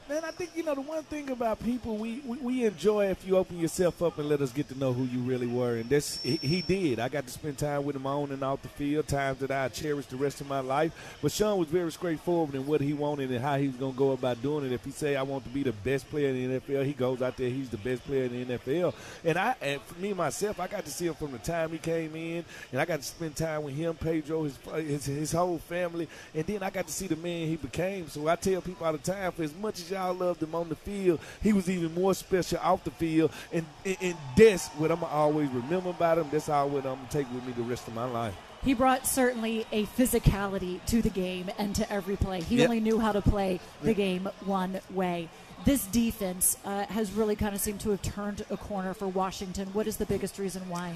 Man, I think, the one thing about people, we enjoy if you open yourself up and let us get to know who you really were. And he did. I got to spend time with him on and off the field, times that I cherish the rest of my life. But Sean was very straightforward in what he wanted and how he was going to go about doing it. If he say, I want to be the best player in the NFL, he goes out there, he's the best player in the NFL. And for me, myself, I got to see him from the time he came in, and I got to spend time with him, Pedro, his whole family. And then I got to see the man he became. So I tell people all the time, for as much as y'all loved him on the field, he was even more special off the field, and that's what I'm always remember about him. That's all what I'm going to take with me the rest of my life. He brought certainly a physicality to the game and to every play. He only knew how to play the game one way. This defense has really kind of seemed to have turned a corner for Washington. What is the biggest reason why?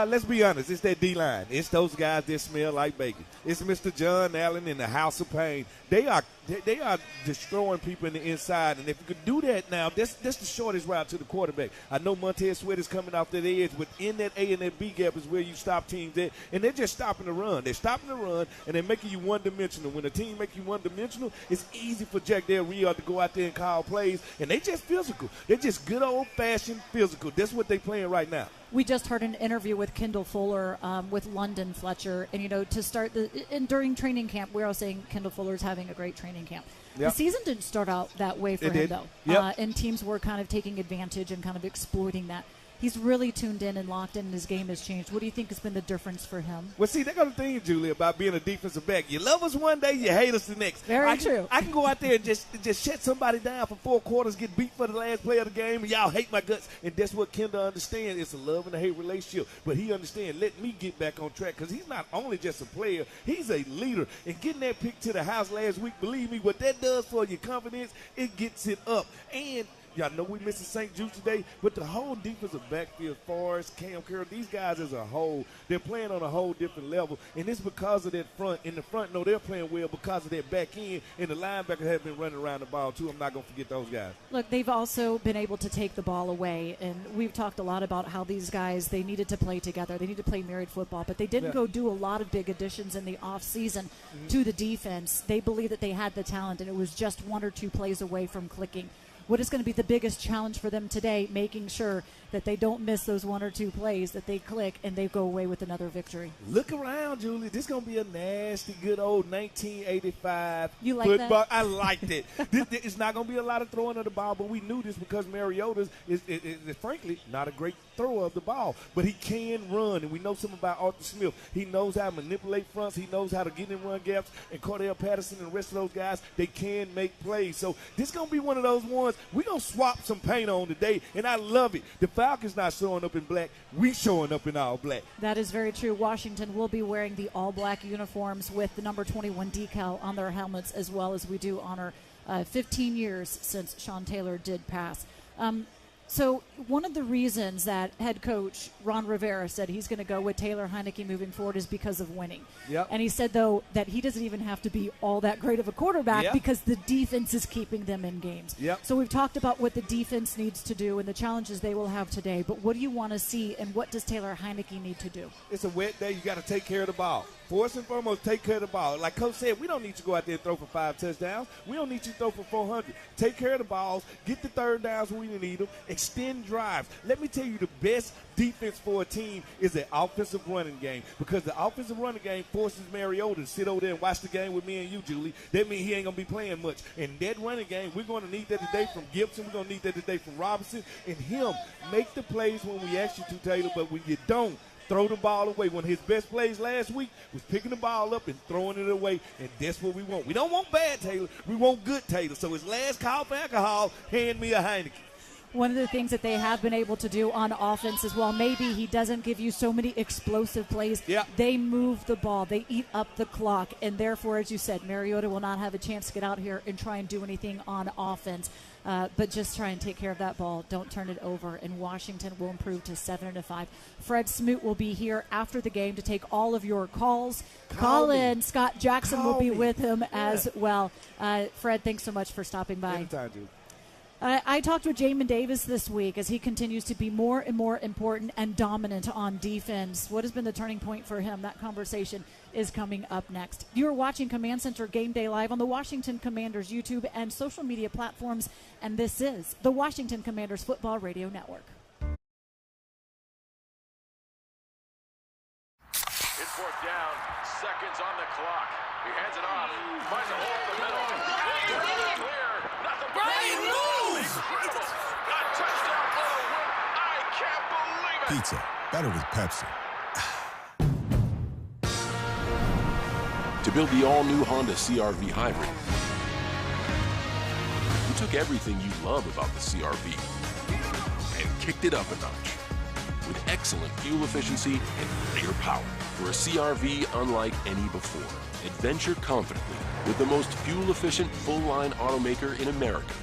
Let's be honest. It's that D-line. It's those guys that smell like bacon. It's Mr. John Allen in the House of Pain. They are destroying people in the inside, and if you could do that now, that's the shortest route to the quarterback. I know Montez Sweat is coming off that edge, but in that A and that B gap is where you stop teams at, and they're just stopping the run. They're stopping the run, and they're making you one-dimensional. When a team makes you one-dimensional, it's easy for Jack Del Rio to go out there and call plays. plays, and they just physical. They're just good old-fashioned physical. That's what they're playing right now. We just heard an interview with Kendall Fuller with London Fletcher, and to start during training camp, we're all saying Kendall Fuller's having a great training camp. Yep. The season didn't start out that way for him, though. Yep. And teams were kind of taking advantage and kind of exploiting that. He's really tuned in and locked in, and his game has changed. What do you think has been the difference for him? Well, see, they got a thing, Julie, about being a defensive back. You love us one day, you hate us the next. Very true. I can go out there and just shut somebody down for 4 quarters, get beat for the last play of the game, and y'all hate my guts. And that's what Kendall understands. It's a love and a hate relationship. But he understands, let me get back on track, because he's not only just a player, he's a leader. And getting that pick to the house last week, believe me, what that does for your confidence, it gets it up. And y'all know we missing St. Jude today, but the whole defensive backfield, Forrest, Cam Carroll, these guys as a whole, they're playing on a whole different level, and it's because of that front. In the front, no, they're playing well because of that back end, and the linebacker have been running around the ball, too. I'm not going to forget those guys. Look, they've also been able to take the ball away, and we've talked a lot about how these guys, they needed to play together. They need to play married football, but they didn't go do a lot of big additions in the offseason to the defense. They believe that they had the talent, and it was just 1 or 2 plays away from clicking. What is going to be the biggest challenge for them today, making sure that they don't miss those 1 or 2 plays, that they click, and they go away with another victory? Look around, Julie. This is going to be a nasty, good old 1985 you like football. That? I liked it. It's not going to be a lot of throwing of the ball, but we knew this because Mariota's is frankly, not a great thrower of the ball. But he can run, and we know something about Arthur Smith. He knows how to manipulate fronts. He knows how to get in run gaps. And Cordell Patterson and the rest of those guys, they can make plays. So this is going to be one of those ones we're going to swap some paint on today, and I love it. The Falcons not showing up in black. We showing up in all black. That is very true. Washington will be wearing the all-black uniforms with the number 21 decal on their helmets, as well as we do honor 15 years since Sean Taylor did pass. So one of the reasons that head coach Ron Rivera said he's going to go with Taylor Heineke moving forward is because of winning. Yep. And he said, though, that he doesn't even have to be all that great of a quarterback because the defense is keeping them in games. Yep. So we've talked about what the defense needs to do and the challenges they will have today. But what do you want to see, and what does Taylor Heineke need to do? It's a wet day. You got to take care of the ball. First and foremost, take care of the ball. Like Coach said, we don't need you to go out there and throw for 5 touchdowns. We don't need you to throw for 400. Take care of the balls. Get the third downs when we need them. Extend drives. Let me tell you, the best defense for a team is the offensive running game, because the offensive running game forces Mariota to sit over there and watch the game with me and you, Julie. That means he ain't going to be playing much. And that running game, we're going to need that today from Gibson. We're going to need that today from Robinson. And him, make the plays when we ask you to, Taylor, but when you don't, throw the ball away. One of his best plays last week was picking the ball up and throwing it away, and that's what we want. We don't want bad Taylor. We want good Taylor. So his last call for alcohol, hand me a Heineke. One of the things that they have been able to do on offense as well, maybe he doesn't give you so many explosive plays. Yeah. They move the ball. They eat up the clock. And therefore, as you said, Mariota will not have a chance to get out here and try and do anything on offense. But just try and take care of that ball. Don't turn it over. And Washington will improve to 7-5. Fred Smoot will be here after the game to take all of your calls. Call in. Scott Jackson will be with him as well. Fred, thanks so much for stopping by. Anytime, dude. I talked with Jamin Davis this week as he continues to be more and more important and dominant on defense. What has been the turning point for him? That conversation is coming up next. You are watching Command Center Game Day live on the Washington Commanders YouTube and social media platforms, and this is the Washington Commanders Football Radio Network. It's 4th down, seconds on the clock. He hands it off, finds a hole in the middle. Clear, nothing but Brian moves! Incredible. A touchdown for the win. I can't believe it. Pizza, better with Pepsi. To build the all-new Honda CR-V Hybrid, we took everything you love about the CR-V and kicked it up a notch with excellent fuel efficiency and greater power. For a CR-V unlike any before, adventure confidently with the most fuel-efficient full-line automaker in America.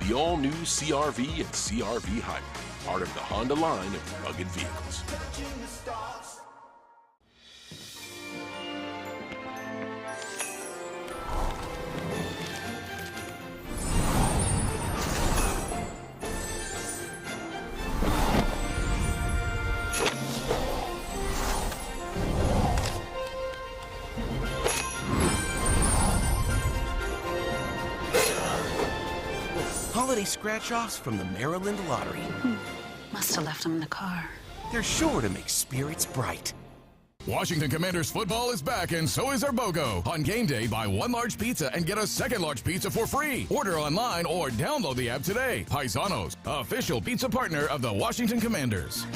The all-new CR-V and CR-V Hybrid, part of the Honda line of rugged vehicles. holiday scratch-offs from the Maryland Lottery. Must have left them in the car. They're sure to make spirits bright. Washington Commanders football is back, and so is our BOGO. On game day, buy one large pizza and get a second large pizza for free. Order online or download the app today. Paisanos, official pizza partner of the Washington Commanders.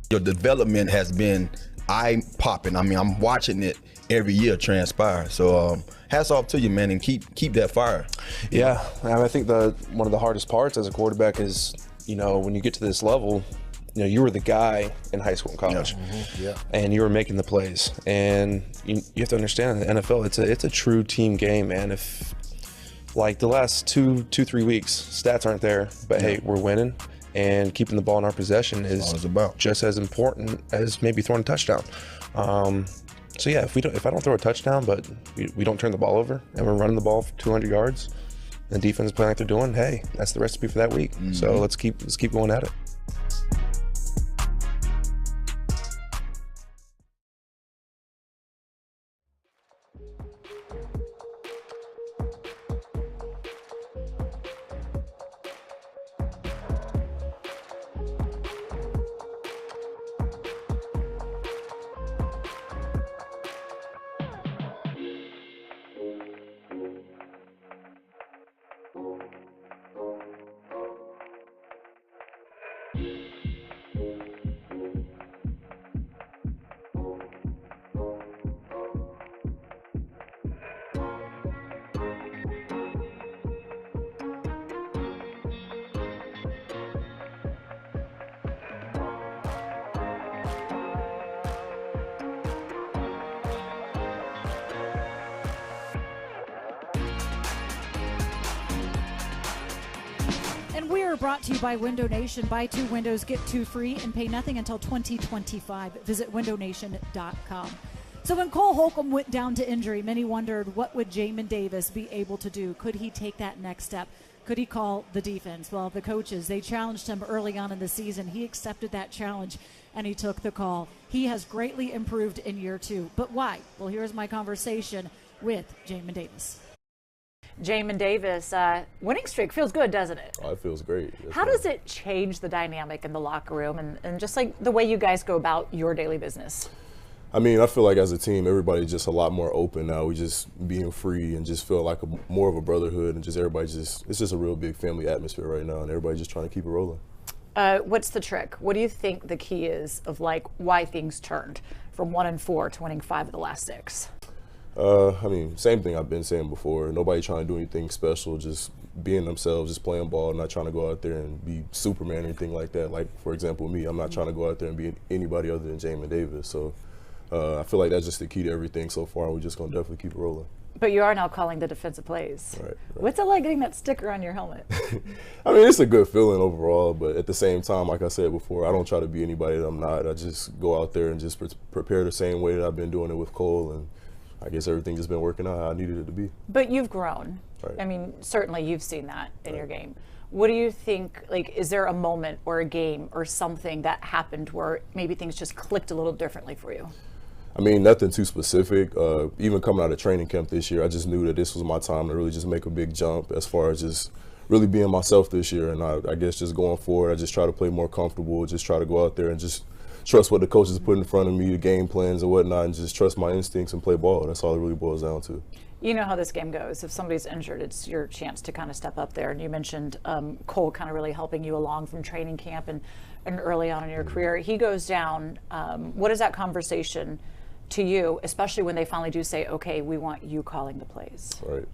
Your development has been eye-popping. I mean, I'm watching it every year transpire. So hats off to you, man, and keep that fire. Yeah, I think one of the hardest parts as a quarterback is, when you get to this level, you were the guy in high school and college, and you were making the plays. And you have to understand, in the NFL, it's a true team game, man. If like the last 2-3 weeks, stats aren't there, but hey, we're winning. And keeping the ball in our possession is just as important as maybe throwing a touchdown. So yeah, if I don't throw a touchdown, but we don't turn the ball over, and we're running the ball for 200 yards, and the defense is playing like they're doing, hey, that's the recipe for that week. So let's keep going at it. And we are brought to you by Window Nation. Buy 2 windows, get 2 free, and pay nothing until 2025. Visit windownation.com. So when Cole Holcomb went down to injury, many wondered, what would Jamin Davis be able to do? Could he take that next step? Could he call the defense? Well, the coaches, they challenged him early on in the season. He accepted that challenge, and he took the call. He has greatly improved in year 2. But why? Well, here's my conversation with Jamin Davis. Jamin Davis, winning streak feels good, doesn't it? Oh, it feels great. How does it change the dynamic in the locker room and just like the way you guys go about your daily business? I mean, I feel like as a team, everybody's just a lot more open now. We just being free and just feel like more of a brotherhood, and just everybody it's just a real big family atmosphere right now, and everybody just trying to keep it rolling. What's the trick? What do you think the key is of like why things turned from 1-4 to winning 5 of the last 6? I mean, same thing I've been saying before. Nobody trying to do anything special, just being themselves, just playing ball, not trying to go out there and be Superman or anything like that. Like, for example, me, I'm not trying to go out there and be anybody other than Jamin Davis. So I feel like that's just the key to everything so far, and we're just going to definitely keep it rolling. But you are now calling the defensive plays. Right. What's it like getting that sticker on your helmet? I mean, it's a good feeling overall, but at the same time, like I said before, I don't try to be anybody that I'm not. I just go out there and just prepare the same way that I've been doing it with Cole, and I guess everything just been working out how I needed it to be. But you've grown. Right. I mean, certainly you've seen that in your game. What do you think, like, is there a moment or a game or something that happened where maybe things just clicked a little differently for you? I mean, nothing too specific. Even coming out of training camp this year, I just knew that this was my time to really just make a big jump as far as just really being myself this year. And I guess just going forward, I just try to play more comfortable, just try to go out there and just trust what the coaches put in front of me, the game plans and whatnot, and just trust my instincts and play ball. That's all it really boils down to. You know how this game goes. If somebody's injured, it's your chance to kind of step up there. And you mentioned Cole kind of really helping you along from training camp and early on in your career. He goes down. What is that conversation to you, especially when they finally do say, okay, we want you calling the plays? Right.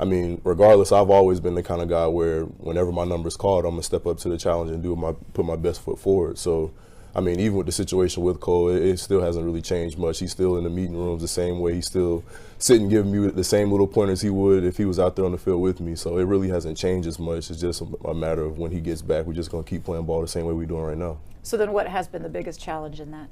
I mean, regardless, I've always been the kind of guy where whenever my number's called, I'm going to step up to the challenge and put my best foot forward. So, I mean, even with the situation with Cole, it still hasn't really changed much. He's still in the meeting rooms the same way. He's still sitting giving me the same little pointers he would if he was out there on the field with me. So it really hasn't changed as much. It's just a matter of when he gets back, we're just going to keep playing ball the same way we're doing right now. So then what has been the biggest challenge in that?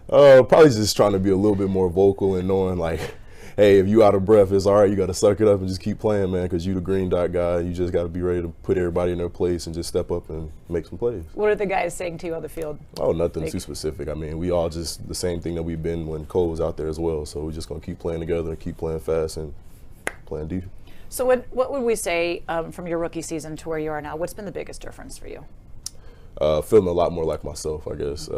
Probably just trying to be a little bit more vocal and knowing, like, hey, if you out of breath, it's all right. You got to suck it up and just keep playing, man, because you the green dot guy. You just got to be ready to put everybody in their place and just step up and make some plays. What are the guys saying to you on the field? Oh, nothing too specific. I mean, we all just the same thing that we've been when Cole was out there as well. So we're just going to keep playing together and keep playing fast and playing deep. So what would we say from your rookie season to where you are now? What's been the biggest difference for you? Feeling a lot more like myself, I guess.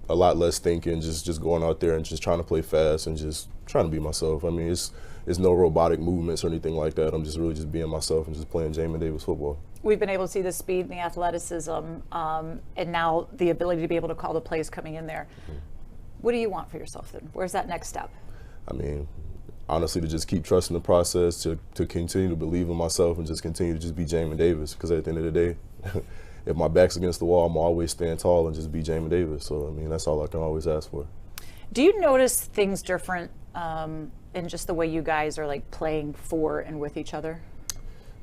A lot less thinking, just going out there and just trying to play fast and just trying to be myself. I mean, it's no robotic movements or anything like that. I'm just really just being myself and just playing Jamin Davis football. We've been able to see the speed and the athleticism, and now the ability to be able to call the plays coming in there. What do you want for yourself then? Where's that next step? I mean, honestly, to just keep trusting the process, to continue to believe in myself and just continue to just be Jamin Davis, because at the end of the day, if my back's against the wall, I'm always stand tall and just be Jamin Davis. So, I mean, that's all I can always ask for. Do you notice things different in just the way you guys are like playing for and with each other?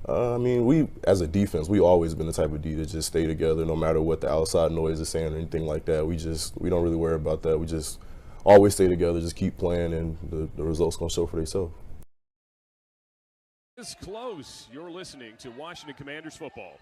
I mean, we, as a defense, we always been the type of D to just stay together no matter what the outside noise is saying or anything like that. We don't really worry about that. We just always stay together, just keep playing, and the results going to show for themselves. It's close. You're listening to Washington Commanders football.